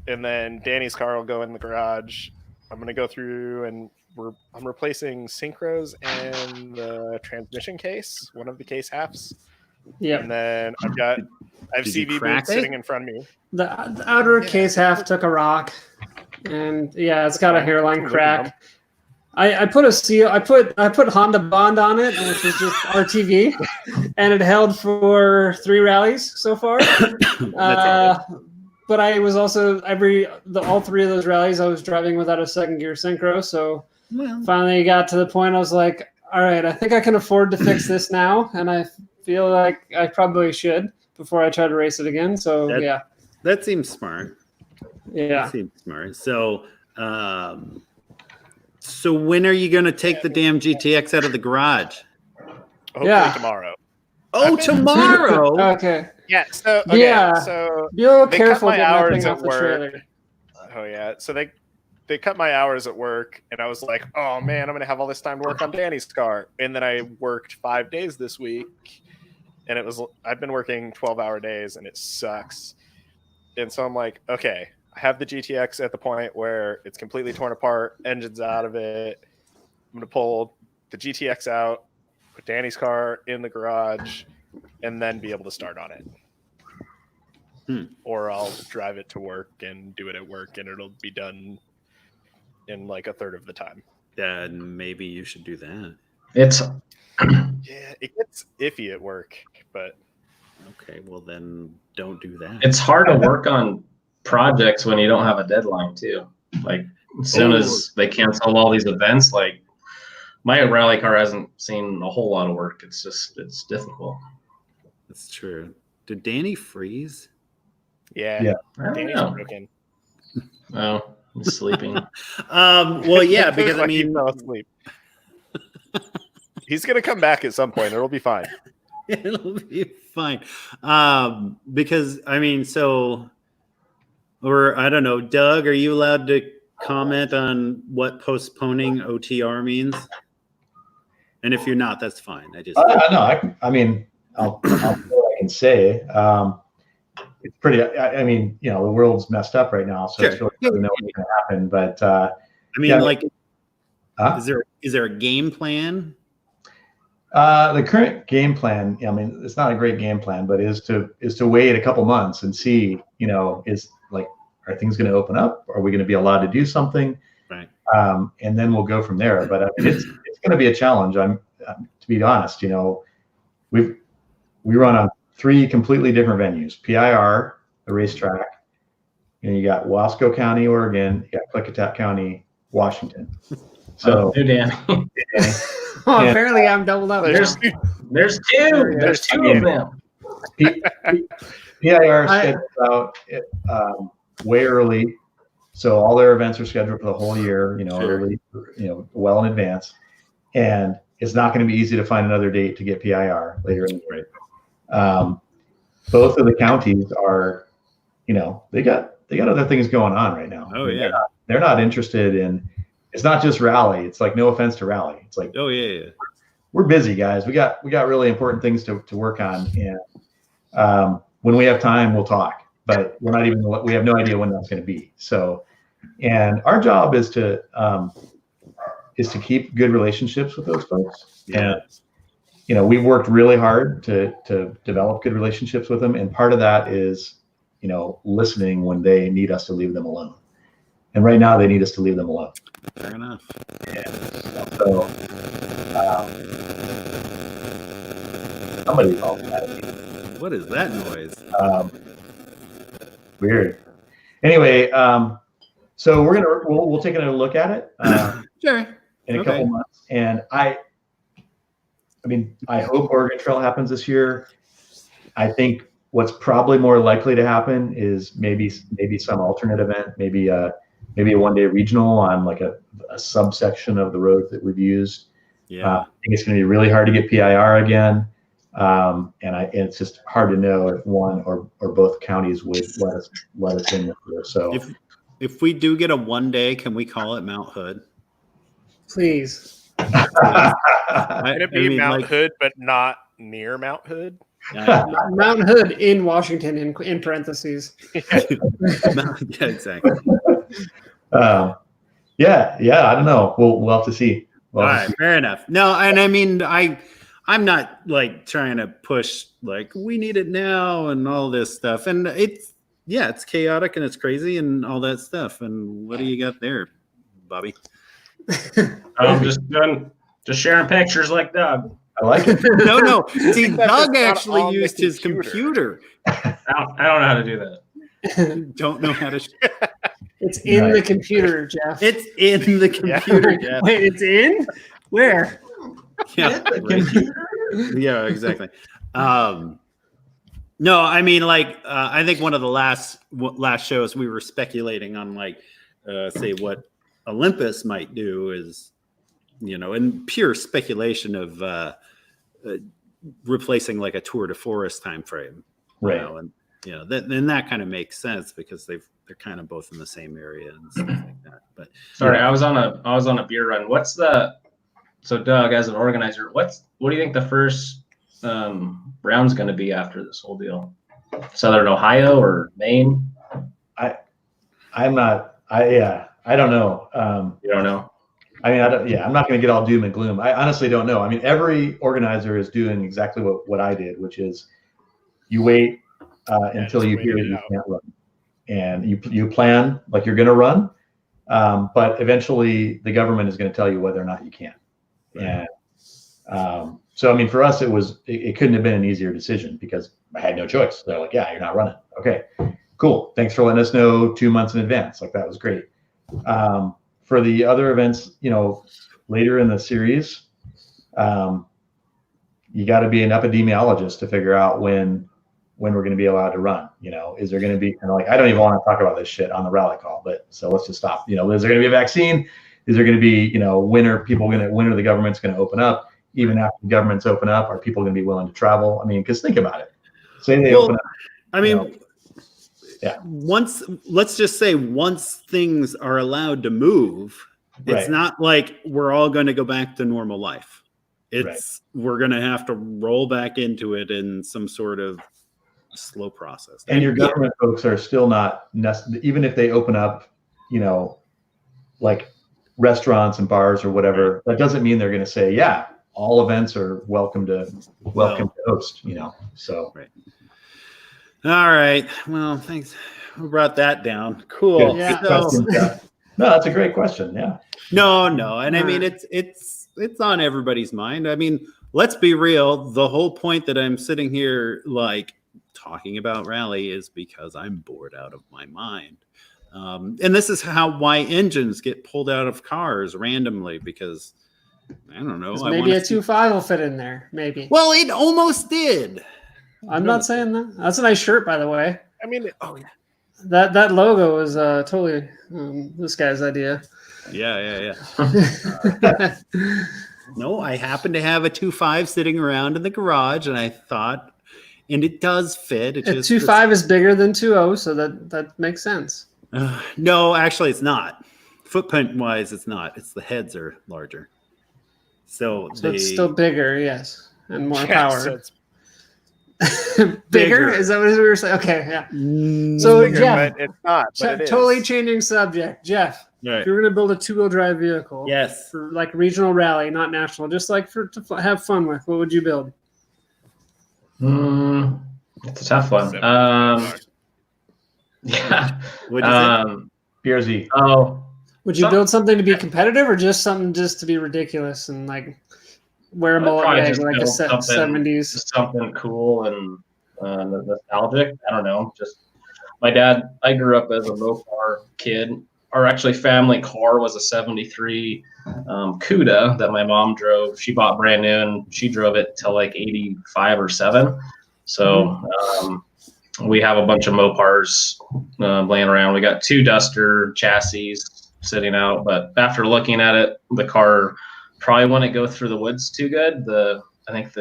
Speaker 6: And then Danny's car will go in the garage. I'm going to go through and I'm replacing synchros and the transmission case, one of the case halves.
Speaker 3: Yeah.
Speaker 6: And then I have CV boots sitting in front of me.
Speaker 3: The outer case half took a rock, and yeah, it's got a hairline crack. I put a seal. I put Honda Bond on it, which was just RTV, and it held for 3 rallies so far. But I was also all 3 of those rallies I was driving without a second gear synchro. So finally got to the point I was like, all right, I think I can afford to fix this now, and I feel like I probably should before I try to race it again. So
Speaker 1: that seems smart.
Speaker 3: Yeah,
Speaker 1: that seems smart. So so when are you going to take the damn GTX out of the garage?
Speaker 6: Hopefully tomorrow.
Speaker 1: Oh, tomorrow.
Speaker 3: Okay.
Speaker 6: Yeah. So
Speaker 3: be a little careful getting that thing off the trailer.
Speaker 6: Oh yeah. So they cut my hours at work, and I was like, oh man, I'm gonna have all this time to work on Danny's car. And then I worked 5 days this week, and I've been working 12-hour days, and it sucks. And so I'm like, okay, I have the GTX at the point where it's completely torn apart, engine's out of it. I'm gonna pull the GTX out, put Danny's car in the garage, and then be able to start on it. Or I'll drive it to work and do it at work, and it'll be done in like a third of the time.
Speaker 1: Then maybe you should do that.
Speaker 4: It
Speaker 6: gets iffy at work, but
Speaker 1: okay, well then don't do that.
Speaker 4: It's hard to work on projects when you don't have a deadline too. Like as soon as they cancel all these events, like my rally car hasn't seen a whole lot of work. It's difficult.
Speaker 1: That's true. Did Danny freeze?
Speaker 6: Yeah. Danny's broken.
Speaker 4: Oh, he's sleeping.
Speaker 1: Well, yeah, because
Speaker 6: I mean, he fell asleep. He's gonna come back at some point. It'll be fine.
Speaker 1: It'll be fine. Because I mean, or I don't know, Doug, are you allowed to comment on what postponing OTR means? And if you're not, that's fine. I just
Speaker 5: no. I mean, I'll what I can say. It's pretty. I mean, the world's messed up right now, so it's really hard to know what's going to happen. But
Speaker 1: I mean, is there a game plan?
Speaker 5: The current game plan, I mean, it's not a great game plan, but is to wait a couple months and see, are things going to open up? Are we going to be allowed to do something?
Speaker 1: Right.
Speaker 5: And then we'll go from there. But I mean, it's going to be a challenge. To be honest, we run on 3 completely different venues: PIR, the racetrack, and you got Wasco County, Oregon, you got Klickitat County, Washington. So
Speaker 4: New Danny.
Speaker 3: Oh, apparently I'm doubled up.
Speaker 6: There's
Speaker 3: now.
Speaker 4: There's two. There's two of them.
Speaker 5: PIR scheduled out way early, so all their events are scheduled for the whole year. Early, well in advance, and it's not going to be easy to find another date to get PIR later in the year. Both of the counties are, they got other things going on right now.
Speaker 1: Oh yeah,
Speaker 5: they're not interested in. It's not just rally. It's like, no offense to rally. It's like,
Speaker 1: oh yeah.
Speaker 5: We're busy, guys. We got really important things to work on, and when we have time, we'll talk. But we have no idea when that's going to be. So, and our job is to keep good relationships with those folks.
Speaker 1: Yeah.
Speaker 5: And, we've worked really hard to develop good relationships with them, and part of that is, listening when they need us to leave them alone. And right now, they need us to leave them alone.
Speaker 1: Fair enough.
Speaker 5: And so, somebody called that.
Speaker 1: What is that noise?
Speaker 5: Weird. Anyway, so we'll take another look at it
Speaker 1: Sure.
Speaker 5: in a couple months, and I hope Oregon Trail happens this year. I think what's probably more likely to happen is maybe some alternate event, maybe a one-day regional on like a subsection of the road that we've used.
Speaker 1: Yeah.
Speaker 5: I think it's going to be really hard to get PIR again. And it's just hard to know if one or both counties would let us in this year. So
Speaker 1: if we do get a 1 day, can we call it Mount Hood?
Speaker 3: Please.
Speaker 6: Can it be Mount Hood, but not near Mount Hood?
Speaker 3: Mount Hood in Washington in parentheses.
Speaker 1: Yeah, exactly.
Speaker 5: Yeah. I don't know. We'll have to see.
Speaker 1: All right, fair enough. No, and I mean, I'm not like trying to push like we need it now and all this stuff. And it's chaotic and it's crazy and all that stuff. And what do you got there, Bobby?
Speaker 4: I'm just sharing pictures like Doug.
Speaker 5: I like it.
Speaker 1: No. See, Doug actually used his computer.
Speaker 4: I don't know how to do that.
Speaker 1: Don't know how to.
Speaker 3: It's in the computer, Jeff.
Speaker 1: It's in the computer, Jeff.
Speaker 3: Wait, it's in? Where?
Speaker 1: Yeah, yeah, exactly. No, I mean, like, I think one of the last shows we were speculating on, like, say what Olympus might do is, in pure speculation of replacing like a Tour de Forest time frame,
Speaker 5: right?
Speaker 1: And then that kind of makes sense because they're kind of both in the same area and stuff like that. But
Speaker 4: sorry, I was on a beer run. So Doug, as an organizer, what do you think the first round's going to be after this whole deal? Southern Ohio or Maine?
Speaker 5: I don't know.
Speaker 4: You don't know?
Speaker 5: I mean, I'm not going to get all doom and gloom. I honestly don't know. I mean, every organizer is doing exactly what I did, which is you wait until you hear you can't run, and you plan like you're going to run, but eventually the government is going to tell you whether or not you can. Right. And so, I mean, for us, it couldn't have been an easier decision because I had no choice. They're like, yeah, you're not running. Okay, cool. Thanks for letting us know 2 months in advance. Like, that was great. For the other events, later in the series, you got to be an epidemiologist to figure out when we're going to be allowed to run. Is there going to be, and like, I don't even want to talk about this shit on the rally call, but so let's just stop. Is there going to be a vaccine? Is there going to be, when are the government's going to open up? Even after the government's open up, are people going to be willing to travel? I mean, because think about it. Say they open up.
Speaker 1: I mean,
Speaker 5: yeah.
Speaker 1: Let's just say once things are allowed to move, it's not like we're all going to go back to normal life. We're going to have to roll back into it in some sort of slow process.
Speaker 5: And your government folks are still not even if they open up, like restaurants and bars or whatever, that doesn't mean they're going to say, yeah, all events are welcome to host, so.
Speaker 1: Right. All right. Well, thanks. We brought that down. Cool.
Speaker 3: Yeah.
Speaker 5: No, that's a great question. Yeah.
Speaker 1: No. And I mean, it's on everybody's mind. I mean, let's be real. The whole point that I'm sitting here, like, talking about rally is because I'm bored out of my mind. And this is why engines get pulled out of cars randomly, because I don't know.
Speaker 3: Maybe a 2.5 will fit in there. Maybe.
Speaker 1: Well, it almost did.
Speaker 3: I'm not saying that. That's a nice shirt, by the way.
Speaker 6: I mean,
Speaker 3: That logo is totally this guy's idea.
Speaker 1: Yeah. No, I happen to have a 2.5 sitting around in the garage, and I thought, and it does fit. It just
Speaker 3: 2.5 is bigger than 2.0, so that makes sense.
Speaker 1: No, actually, it's not. Footprint wise, it's not. It's the heads are larger. So
Speaker 3: it's still bigger, yes, and more power.
Speaker 6: So it's
Speaker 3: bigger? Is that what we were saying? Okay, yeah. So
Speaker 6: bigger,
Speaker 3: Jeff,
Speaker 6: but it's not. But it
Speaker 3: totally
Speaker 6: is.
Speaker 3: changing subject. Jeff,
Speaker 1: right.
Speaker 3: If you were going to build a 2-wheel drive vehicle,
Speaker 1: Yes,
Speaker 3: for like regional rally, not national, just like to have fun with, what would you build?
Speaker 4: It's a tough one. Yeah.
Speaker 1: What is it?
Speaker 5: BRZ.
Speaker 4: Oh,
Speaker 3: Would you build something to be competitive, or just something just to be ridiculous and like wear a mullet
Speaker 4: probably
Speaker 3: wig
Speaker 4: just
Speaker 3: like a
Speaker 4: build something-
Speaker 3: 70s?
Speaker 4: just something cool and nostalgic. I don't know. Just my dad. I grew up as a Mopar kid. Our actually family car was a '73 Cuda that my mom drove. She bought brand new, and she drove it till like '85 or '7. So we have a bunch of Mopars laying around. We got 2 Duster chassis sitting out, but after looking at it, the car probably wouldn't go through the woods too good. I think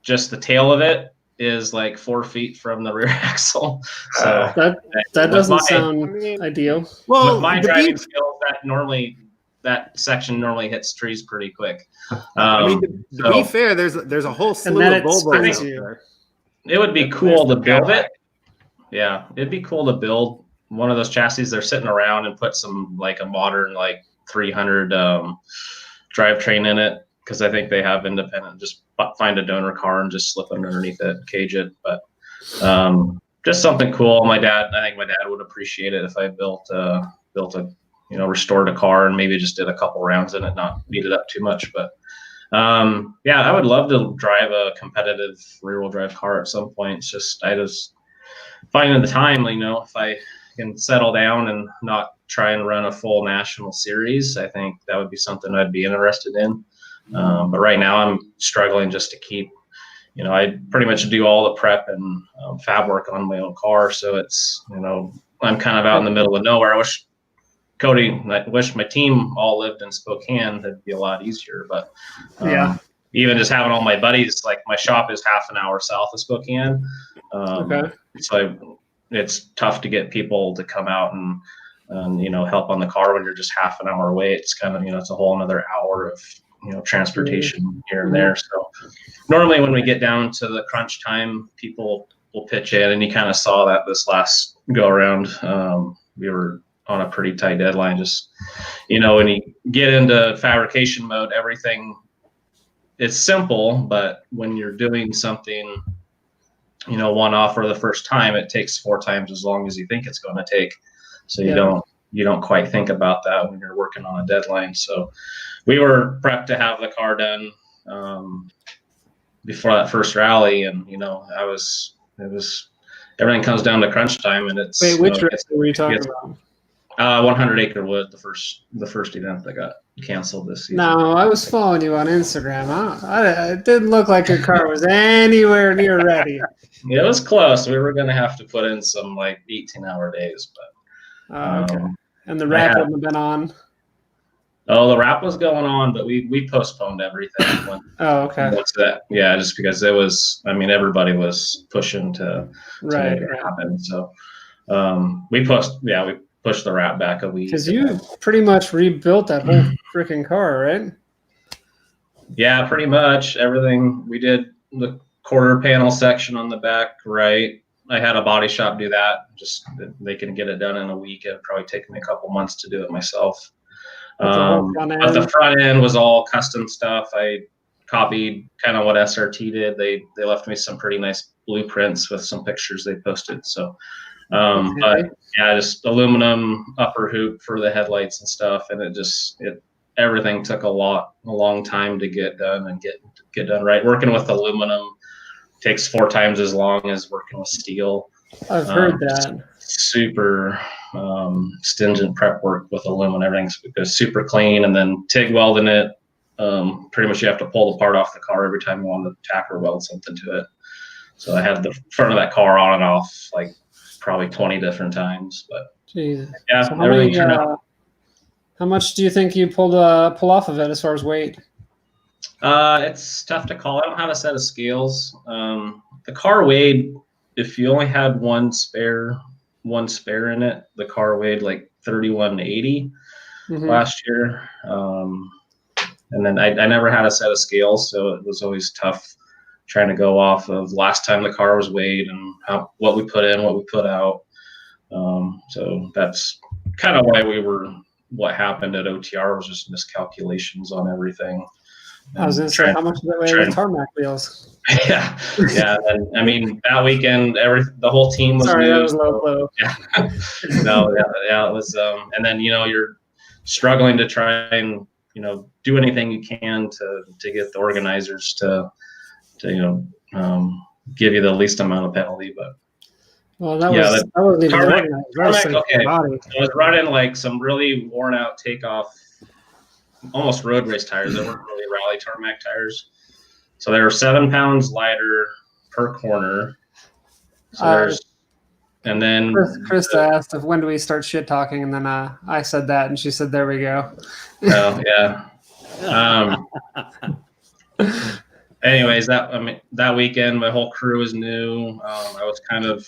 Speaker 4: just the tail of it is like 4 feet from the rear axle. So
Speaker 3: that doesn't sound ideal.
Speaker 1: Well,
Speaker 4: with my driving skills, that section normally hits trees pretty quick.
Speaker 1: I mean, to be fair, there's a whole slew
Speaker 3: then
Speaker 1: of
Speaker 3: it
Speaker 1: Volvos
Speaker 3: spins
Speaker 1: out
Speaker 3: you.
Speaker 1: there.
Speaker 4: It would be cool to build it. Yeah, it'd be cool to build one of those chassis. They're sitting around and put some like a modern like 300 drivetrain in it, because I think they have independent. Just find a donor car and just slip underneath it, cage it. But just something cool. I think my dad would appreciate it if I built a restored a car and maybe just did a couple rounds in it, not beat it up too much. But yeah, I would love to drive a competitive rear-wheel drive car at some point. It's just I just finding the time, if I can settle down and not try and run a full national series, I think that would be something I'd be interested in. But right now I'm struggling just to keep, I pretty much do all the prep and fab work on my own car. So it's, I'm kind of out in the middle of nowhere. I wish my team all lived in Spokane. That'd be a lot easier. But even just having all my buddies, like my shop is half an hour south of Spokane. So it's tough to get people to come out and help on the car when you're just half an hour away. It's kind of, it's a whole another hour of, transportation here and there. So normally when we get down to the crunch time, people will pitch in, and you kind of saw that this last go around. We were on a pretty tight deadline. Just, when you get into fabrication mode, everything, it's simple, but when you're doing something, one off for the first time, it takes 4 times as long as you think it's going to take. So you don't quite think about that when you're working on a deadline. So we were prepped to have the car done before that first rally, and everything comes down to crunch time, and it's
Speaker 3: which rally were you talking about?
Speaker 4: 100 Acre Wood, the first event that got canceled this season.
Speaker 3: No, I was following you on Instagram. It didn't look like your car was anywhere near ready.
Speaker 4: It was close. We were going to have to put in some 18-hour days, but
Speaker 3: okay. And the wrap wouldn't have been on.
Speaker 4: Oh, the wrap was going on, but we postponed everything.
Speaker 3: Okay.
Speaker 4: What's that? Yeah, just because it was. I mean, everybody was pushing to make it happen. So we pushed the wrap back a week.
Speaker 3: Because you pretty much rebuilt that whole freaking car, right?
Speaker 4: Yeah, pretty much everything. We did the quarter panel section on the back, right? I had a body shop do that. Just they can get it done in a week. It'd probably take me a couple months to do it myself. But the front end was all custom stuff. I copied kind of what SRT did. They left me some pretty nice blueprints with some pictures they posted. So, but yeah, just aluminum upper hoop for the headlights and stuff. And everything took a long time to get done and get done right. Working with aluminum takes 4 times as long as working with steel.
Speaker 3: I've heard that.
Speaker 4: Super, stringent prep work with aluminum. Everything's goes super clean, and then TIG welding it. Pretty much you have to pull the part off the car every time you want to tack or weld something to it. So I had the front of that car on and off like probably 20 different times. But
Speaker 3: Jesus.
Speaker 4: yeah,
Speaker 3: So
Speaker 4: everything turned out.
Speaker 3: how much do you think you pull off of it as far as weight?
Speaker 4: It's tough to call. I don't have a set of scales. The car weighed, if you only had one spare in it, the car weighed like 3180 last year. And then I never had a set of scales, so it was always tough trying to go off of last time the car was weighed and what we put in, what we put out. So that's kind of why what happened at OTR was just miscalculations on everything.
Speaker 3: I was going to say, how much did it weigh with tarmac wheels?
Speaker 4: Yeah. And I mean, that weekend, the whole team was
Speaker 3: Sorry,
Speaker 4: new.
Speaker 3: that was low.
Speaker 4: Yeah. It was. And then, you're struggling to try and, do anything you can to get the organizers to give you the least amount of penalty. But
Speaker 3: that wasn't even organized.
Speaker 4: Okay. I was running like some really worn out takeoff, almost road race tires. They weren't really rally tarmac tires. So they were 7 pounds lighter per corner. So and then
Speaker 3: Krista asked when do we start shit talking, and then I said that, and she said, "There we go."
Speaker 4: Oh yeah. Anyways, that weekend, my whole crew was new. I was kind of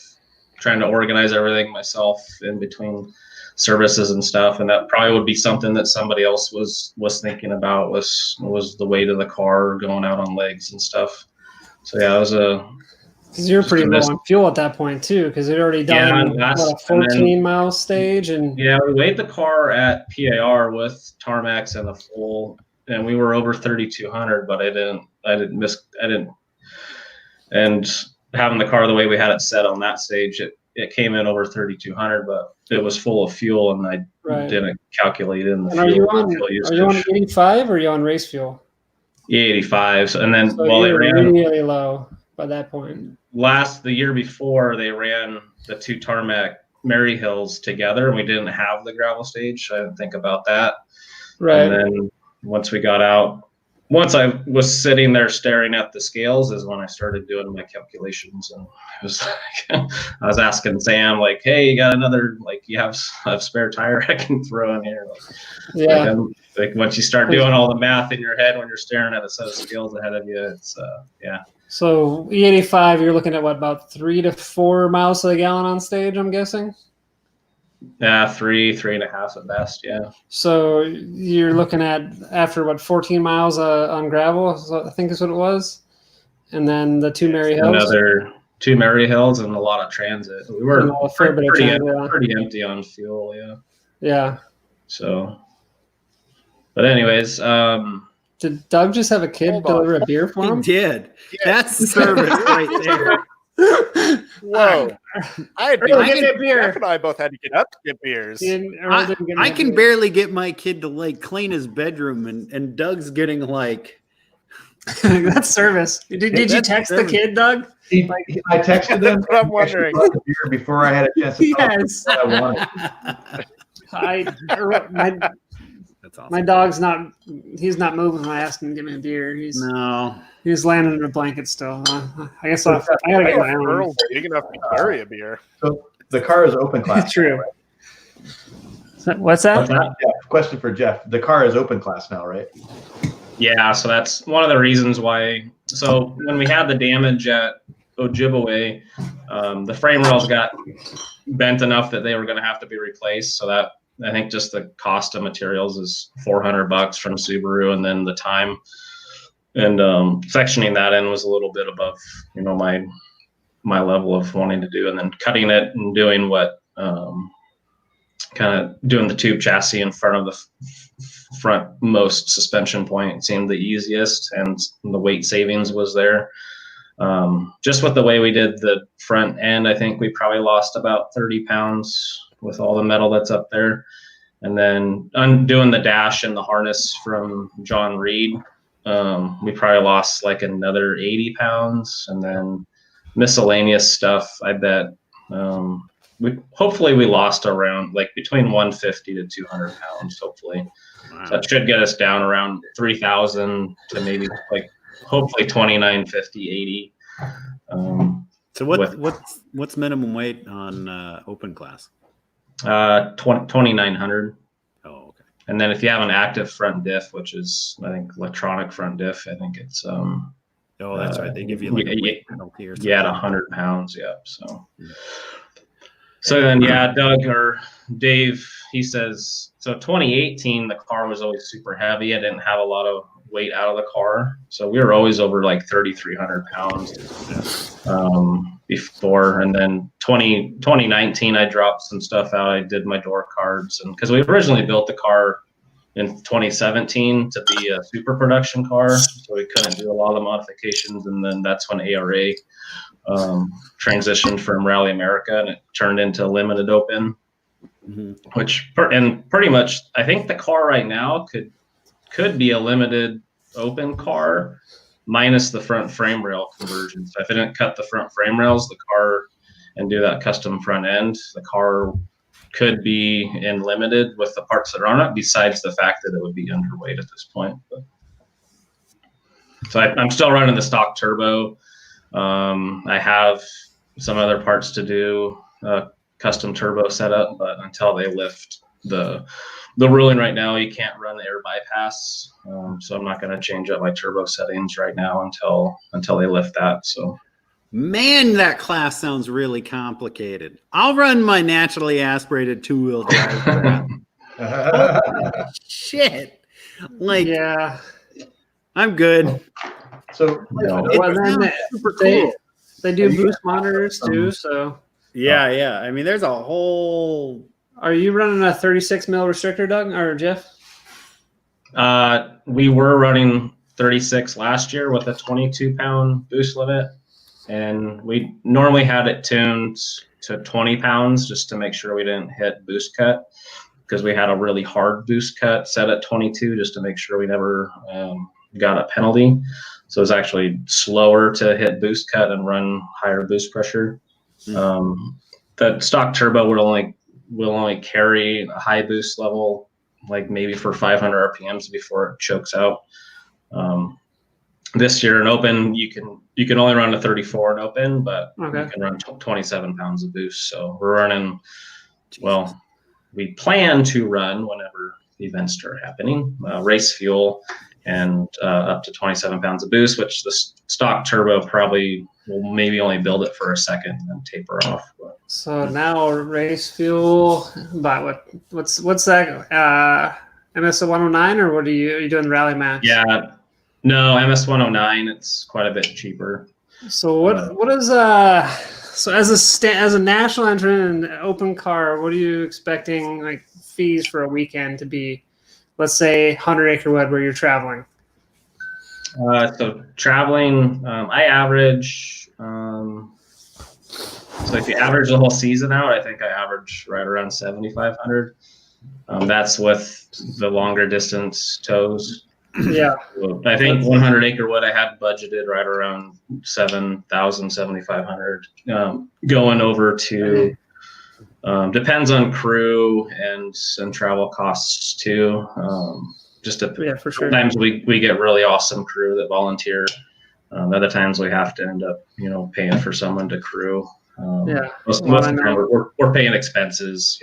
Speaker 4: trying to organize everything myself in between services and stuff, and that probably would be something that somebody else was thinking about was the weight of the car going out on legs and stuff. So yeah, it was
Speaker 3: because you're pretty low on fuel at that point too, because it already done a 14-mile stage, and
Speaker 4: we weighed the car at PAR with tarmacs and the full, and we were over 3,200, but I didn't, and having the car the way we had it set on that stage, it came in over 3,200, but it was full of fuel, and I didn't calculate in the fuel.
Speaker 3: Are you on 85 or are you on race fuel?
Speaker 4: E85. So, and then
Speaker 3: they ran really low by that point.
Speaker 4: The year before, they ran the two tarmac Mary Hills together, and we didn't have the gravel stage, so I didn't think about that.
Speaker 3: Right.
Speaker 4: And then once I was sitting there staring at the scales is when I started doing my calculations, and it was like, I was asking Sam, like, "Hey, you got another, like, you have a spare tire I can throw in here?" Like once you start doing all the math in your head when you're staring at a set of scales ahead of you, it's
Speaker 3: So E85, you're looking at what, about 3 to 4 miles to the gallon on stage, I'm guessing?
Speaker 4: Yeah, 3.5 at best. Yeah.
Speaker 3: So you're looking at after 14 miles on gravel, I think is what it was, and then the two Mary Hills.
Speaker 4: Another 2 Mary Hills and a lot of transit. We were pretty empty on fuel. Yeah.
Speaker 3: Yeah.
Speaker 4: So, but anyways,
Speaker 3: did Doug just have a kid deliver a beer for him?
Speaker 1: He did. That's service right there.
Speaker 6: Whoa! I
Speaker 1: get beer.
Speaker 6: Jeff and I both had to get up to get beers.
Speaker 1: I can barely get my kid to like clean his bedroom, and Doug's getting like
Speaker 3: that's service. Did you text the kid, Doug?
Speaker 5: I texted him.
Speaker 6: I'm wondering
Speaker 5: before I had a chance to
Speaker 3: yes.
Speaker 5: what I wanted.
Speaker 1: That's awesome.
Speaker 3: My dog's he's not moving when I asked him to give me a beer. He's landing in a blanket still. I guess I gotta get my own.
Speaker 6: Big enough to carry a beer.
Speaker 5: So the car is open class.
Speaker 3: True. What's that?
Speaker 5: Question for Jeff. The car is open class now, right?
Speaker 4: Yeah, so that's one of the reasons why. So when we had the damage at Ojibwe, the frame rails got bent enough that they were going to have to be replaced. So that, I think, just the cost of materials is $400 from Subaru, and then the time and sectioning that in was a little bit above, my level of wanting to do, and then cutting it and doing what kind of doing the tube chassis in front of the frontmost suspension point seemed the easiest, and the weight savings was there. Just with the way we did the front end, I think we probably lost about 30 pounds with all the metal that's up there. And then undoing the dash and the harness from John Reed, we probably lost like another 80 pounds. And then miscellaneous stuff, I bet hopefully we lost around like between 150 to 200 pounds. Hopefully,
Speaker 1: Wow.
Speaker 4: so that should get us down around 3,000 to maybe like hopefully 2950, 80.
Speaker 1: So what's minimum weight on open class?
Speaker 4: 2,900.
Speaker 1: Oh, okay.
Speaker 4: And then if you have an active front diff, which is I think electronic front diff, I think it's
Speaker 1: Oh, that's right. They give you like a weight penalty or something.
Speaker 4: at 100 pounds. Yeah. So then, yeah, Doug or Dave, he says, so 2018, the car was always super heavy. I didn't have a lot of weight out of the car. So we were always over like 3,300 pounds before. And then 2019, I dropped some stuff out. I did my door cards. And because we originally built the car in 2017 to be a super production car. So we couldn't do a lot of modifications. And then that's when ARA transitioned from Rally America, and it turned into limited open, which and pretty much I think the car right now could be a limited open car minus the front frame rail conversion. So if I didn't cut the front frame rails, the car and do that custom front end, the car could be in limited with the parts that are on it, besides the fact that it would be underweight at this point. But, so I'm still running the stock turbo. I have some other parts to do, custom turbo setup, but until they lift the ruling right now, you can't run the air bypass. So I'm not going to change up my turbo settings right now until they lift that. So,
Speaker 1: man, that class sounds really complicated. I'll run my naturally aspirated 2-wheel drive. Holy shit! Like,
Speaker 3: Yeah.
Speaker 1: I'm good.
Speaker 5: So
Speaker 3: Well, then
Speaker 1: super cool.
Speaker 3: they do boost monitors too. So
Speaker 1: Yeah. I mean, there's a whole.
Speaker 3: are you running a 36 mil restrictor, Doug or Jeff?
Speaker 4: we were running 36 last year with a 22-pound boost limit, and we normally had it tuned to 20 pounds just to make sure we didn't hit boost cut, because we had a really hard boost cut set at 22 just to make sure we never got a penalty. So it's actually slower to hit boost cut and run higher boost pressure. The stock turbo will only carry a high boost level, like maybe for 500 RPMs before it chokes out. This year in open, you can only run a 34 in open, but you can run 27 pounds of boost. So we're running, well, we plan to run whenever the events start happening, race fuel and up to 27 pounds of boost, which the stock turbo probably will maybe only build it for a second and then taper off. But.
Speaker 3: So now race fuel, but what's that? MS 109, or what are you doing? Rally Max?
Speaker 4: Yeah, no, MS 109. It's quite a bit cheaper.
Speaker 3: So what is so as a national entrant in open car, what are you expecting like fees for a weekend to be? Let's say 100 Acre Wood where you're traveling.
Speaker 4: So traveling, I average. So if you average the whole season out, I think I average right around 7,500. That's with the longer distance tows.
Speaker 3: Yeah.
Speaker 4: I think 100 Acre Wood I had budgeted right around 7,000, 7,500. Going over to depends on crew and travel costs too. For sure. Sometimes we get really awesome crew that volunteer. Other times we have to end up paying for someone to crew. Most of the time we're paying expenses.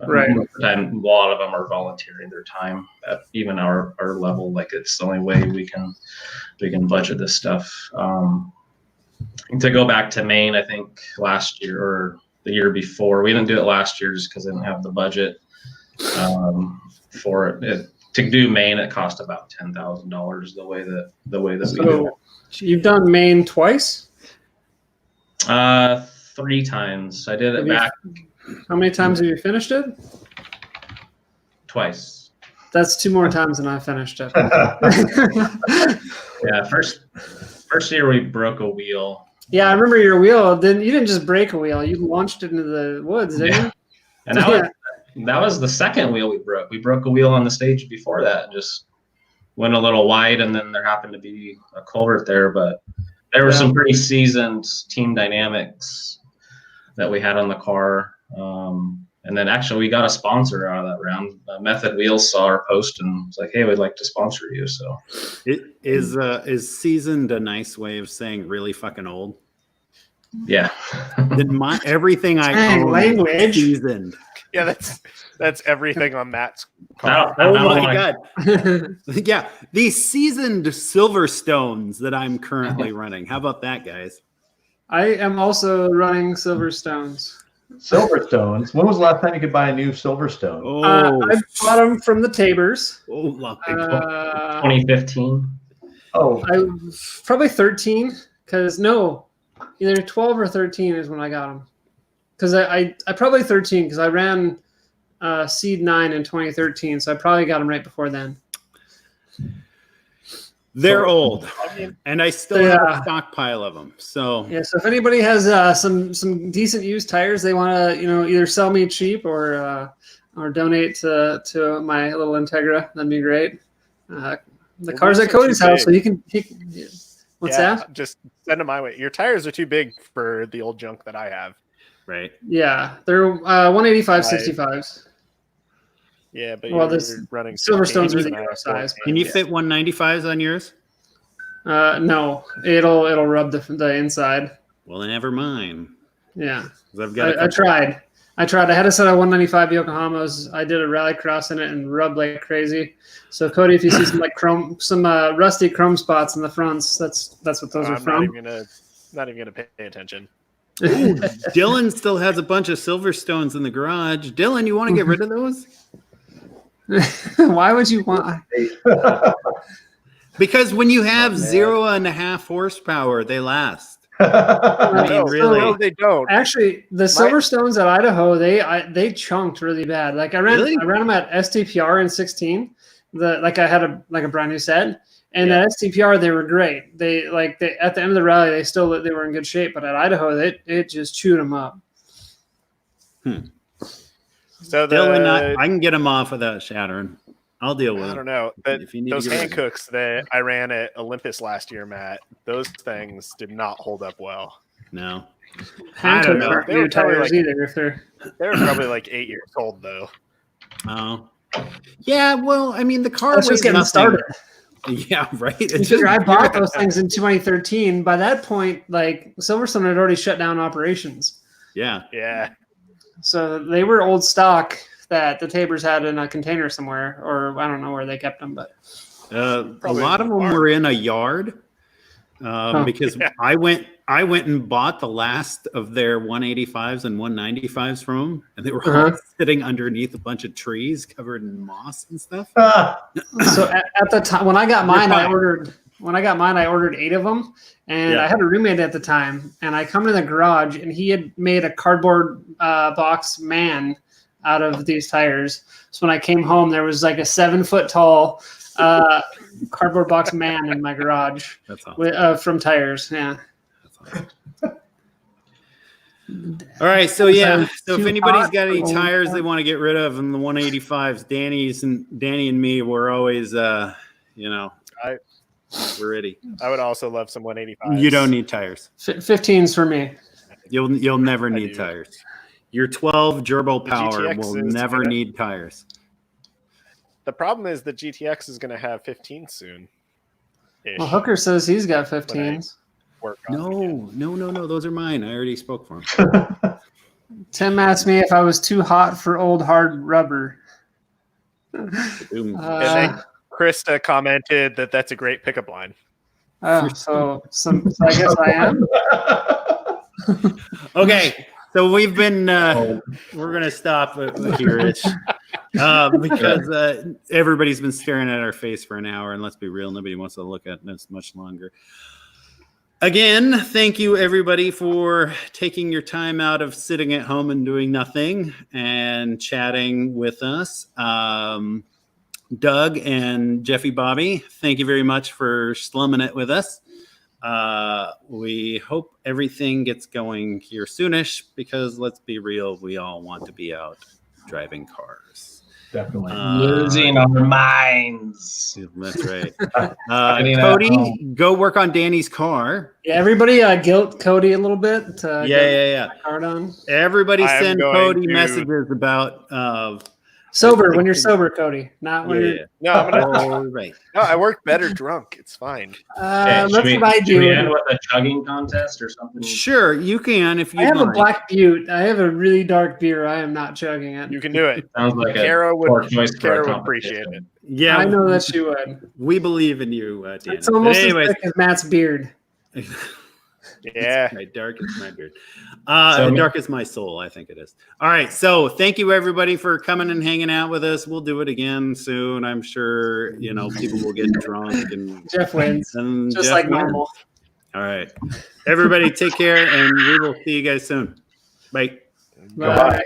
Speaker 3: Right.
Speaker 4: Most of the time, a lot of them are volunteering their time at even our level. Like it's the only way we can budget this stuff. To go back to Maine, I think last year or the year before, we didn't do it last year just because I didn't have the budget for it. To do Maine, it cost about $10,000 the way that we do it.
Speaker 3: You've done Maine twice?
Speaker 4: 3 times. I did it back.
Speaker 3: How many times have you finished it?
Speaker 4: Twice.
Speaker 3: That's 2 more times than I finished it.
Speaker 4: Yeah, first year we broke a wheel.
Speaker 3: Yeah, I remember your wheel. You didn't just break a wheel; you launched it into the woods, didn't you?
Speaker 4: And that was the second wheel we broke. We broke a wheel on the stage before that, and just went a little wide, and then there happened to be a culvert there. But there were some pretty seasoned team dynamics that we had on the car. And then actually we got a sponsor out of that round. Method Wheels saw our post and was like, "Hey, we'd like to sponsor you." So
Speaker 1: It is seasoned a nice way of saying really fucking old?
Speaker 4: yeah.
Speaker 1: Then everything I
Speaker 3: Dang,
Speaker 1: own
Speaker 3: language.
Speaker 1: is seasoned.
Speaker 6: Yeah, that's everything on Matt's car.
Speaker 4: I
Speaker 1: Oh
Speaker 4: don't
Speaker 1: my
Speaker 4: wanna-
Speaker 1: god! Yeah, these seasoned Silverstones that I'm currently running. How about that, guys?
Speaker 3: I am also running Silverstones.
Speaker 5: Silverstones. When was the last time you could buy a new Silverstone?
Speaker 1: Oh,
Speaker 3: I bought them from the Tabers.
Speaker 1: oh, my
Speaker 3: Uh,
Speaker 4: 2015.
Speaker 5: Oh,
Speaker 3: I probably 13 because no, either 12 or 13 is when I got them. Because I probably 13 because I ran Seed 9 in 2013, so I probably got them right before then.
Speaker 1: they're old, and I still have a
Speaker 3: Yeah.
Speaker 1: stockpile of them. So
Speaker 3: Yeah, so if anybody has some decent used tires they want to either sell me cheap or donate to my little Integra, that'd be great. The
Speaker 6: Well,
Speaker 3: car's
Speaker 6: those
Speaker 3: at
Speaker 6: are
Speaker 3: Cody's
Speaker 6: too
Speaker 3: house, so
Speaker 6: big.
Speaker 3: he can what's
Speaker 6: Yeah,
Speaker 3: that?
Speaker 6: just send them my way. Your tires are too big for the old junk that I have.
Speaker 1: right.
Speaker 3: Yeah, they're 185 65s.
Speaker 6: Yeah, but
Speaker 3: Well,
Speaker 6: you're
Speaker 3: this
Speaker 6: running
Speaker 3: Silverstones
Speaker 6: 15s
Speaker 3: are the
Speaker 6: and I
Speaker 3: Euro
Speaker 6: have
Speaker 3: size.
Speaker 6: 14s.
Speaker 1: Can you fit 195s on yours?
Speaker 3: No, it'll rub the inside.
Speaker 1: Well, then never mind.
Speaker 3: Yeah,
Speaker 1: 'Cause I've got.
Speaker 3: I tried. I had a set of 195 Yokohamas. I did a rally cross in it and rubbed like crazy. So Cody, if you see some rusty chrome spots in the fronts, that's what those are
Speaker 6: I'm
Speaker 3: from.
Speaker 6: not even gonna pay attention.
Speaker 1: Ooh, Dylan still has a bunch of Silverstones in the garage. Dylan, you want to get rid of those?
Speaker 3: Why would you want?
Speaker 1: Because when you have
Speaker 6: Oh, man.
Speaker 1: 0.5 horsepower, they last.
Speaker 5: I
Speaker 1: mean,
Speaker 6: No,
Speaker 1: really.
Speaker 6: no, they don't.
Speaker 3: Actually, the Silverstones at Idaho, they chunked really bad. Like I ran them at STPR in 16. I had a brand new set, and at STPR they were great. They at the end of the rally they were in good shape, but at Idaho it just chewed them up.
Speaker 6: So
Speaker 1: Dylan, I can get them off without shattering. I'll deal with
Speaker 6: I
Speaker 1: it.
Speaker 6: don't know.
Speaker 1: If you need
Speaker 6: Those
Speaker 1: to get rid
Speaker 6: hand
Speaker 1: of it.
Speaker 6: cooks that I ran at Olympus last year, Matt, those things did not hold up well.
Speaker 1: No.
Speaker 3: Hand
Speaker 1: I don't
Speaker 3: cooks
Speaker 1: know.
Speaker 3: aren't
Speaker 6: They were
Speaker 3: new
Speaker 6: probably
Speaker 3: tires
Speaker 6: like-
Speaker 3: either. If they're
Speaker 6: They were probably like 8 years old though.
Speaker 1: Oh. Yeah, well, I mean, the car
Speaker 3: it's
Speaker 1: weighs
Speaker 3: just getting
Speaker 1: nothing.
Speaker 3: started.
Speaker 1: Yeah, right. It's
Speaker 3: You figure I bought those things in 2013. By that point, Silverstone had already shut down operations.
Speaker 1: Yeah.
Speaker 6: Yeah.
Speaker 3: So they were old stock that the Tabers had in a container somewhere, or I don't know where they kept them, but
Speaker 1: A
Speaker 6: Probably
Speaker 1: lot of them
Speaker 6: farm.
Speaker 1: were in a yard because
Speaker 6: yeah.
Speaker 1: I went and bought the last of their 185s and 195s from them, and they were all sitting underneath a bunch of trees covered in moss and stuff.
Speaker 3: so at the time when I got
Speaker 1: You're
Speaker 3: mine,
Speaker 1: fine.
Speaker 3: I ordered 8 of them, and
Speaker 1: Yeah.
Speaker 3: I had a roommate at the time, and I come to the garage, and he had made a cardboard box man out of these tires. So when I came home, there was like a 7-foot tall cardboard box man in my garage
Speaker 1: That's awesome.
Speaker 3: from tires. Yeah.
Speaker 1: All right, so yeah, so if
Speaker 3: Too
Speaker 1: anybody's
Speaker 3: hot
Speaker 1: got any
Speaker 3: or
Speaker 1: tires
Speaker 3: cold?
Speaker 1: they want to get rid of in the 185s, Danny and me were always, we're ready.
Speaker 6: I would also love some 185s.
Speaker 1: You don't need tires.
Speaker 3: 15s for me.
Speaker 1: You'll never
Speaker 6: I
Speaker 1: need
Speaker 6: do.
Speaker 1: tires. Your 12 gerbil power
Speaker 6: GTX
Speaker 1: will
Speaker 6: is
Speaker 1: never
Speaker 6: gonna-
Speaker 1: need tires.
Speaker 6: The problem is the GTX is going to have 15 soon.
Speaker 3: Well, Hooker says he's got 15s.
Speaker 6: Work on it again.
Speaker 1: No. Those are mine. I already spoke for them.
Speaker 3: Tim asked me if I was too hot for old hard rubber.
Speaker 6: And then Krista commented that that's a great pickup line.
Speaker 3: So I guess I am.
Speaker 1: Okay, so we've been we're gonna stop here because everybody's been staring at our face for an hour, and let's be real, nobody wants to look at this much longer. Again, thank you everybody for taking your time out of sitting at home and doing nothing and chatting with us. Doug and Jeffy Bobby, thank you very much for slumming it with us. We hope everything gets going here soonish because let's be real, we all want to be out driving cars.
Speaker 5: Definitely.
Speaker 4: Losing our minds.
Speaker 1: That's right.
Speaker 4: Getting at
Speaker 1: Cody,
Speaker 4: home.
Speaker 1: go work on Danny's car.
Speaker 3: Yeah, everybody guilt Cody a little bit. To
Speaker 1: Yeah,
Speaker 3: get
Speaker 1: yeah, yeah.
Speaker 3: my card on.
Speaker 1: Everybody
Speaker 6: I am
Speaker 1: send
Speaker 6: going
Speaker 1: Cody
Speaker 6: to-
Speaker 1: messages about
Speaker 3: Sober when you're sober, Cody. Not when you're.
Speaker 1: yeah.
Speaker 6: No, I'm gonna.
Speaker 1: All right.
Speaker 6: No, I work better drunk. It's fine.
Speaker 4: Okay,
Speaker 3: That's what I
Speaker 4: should we end
Speaker 3: do.
Speaker 4: with a chugging contest or something?
Speaker 1: Sure, you can if you
Speaker 3: I have a
Speaker 1: like.
Speaker 3: Black Butte. I have a really dark beer. I am not chugging it.
Speaker 6: You can do it.
Speaker 4: Sounds like
Speaker 6: Kara
Speaker 4: a poor
Speaker 6: would.
Speaker 4: choice for a
Speaker 6: Kara would
Speaker 4: competition.
Speaker 6: appreciate it.
Speaker 1: Yeah,
Speaker 3: I know that you would.
Speaker 1: we believe in you, Dan.
Speaker 3: It's almost
Speaker 1: But anyways,
Speaker 3: as thick as Matt's beard.
Speaker 6: Yeah.
Speaker 1: my dark is my beard.
Speaker 4: So-
Speaker 1: Dark is my soul, I think it is. All right. So thank you everybody for coming and hanging out with us. We'll do it again soon. I'm sure, people will get drunk and
Speaker 3: Jeff wins,
Speaker 1: and
Speaker 3: just
Speaker 1: Jeff
Speaker 3: like
Speaker 1: wins.
Speaker 3: normal.
Speaker 1: All right. Everybody take care and we will see you guys soon. Bye.
Speaker 3: Bye.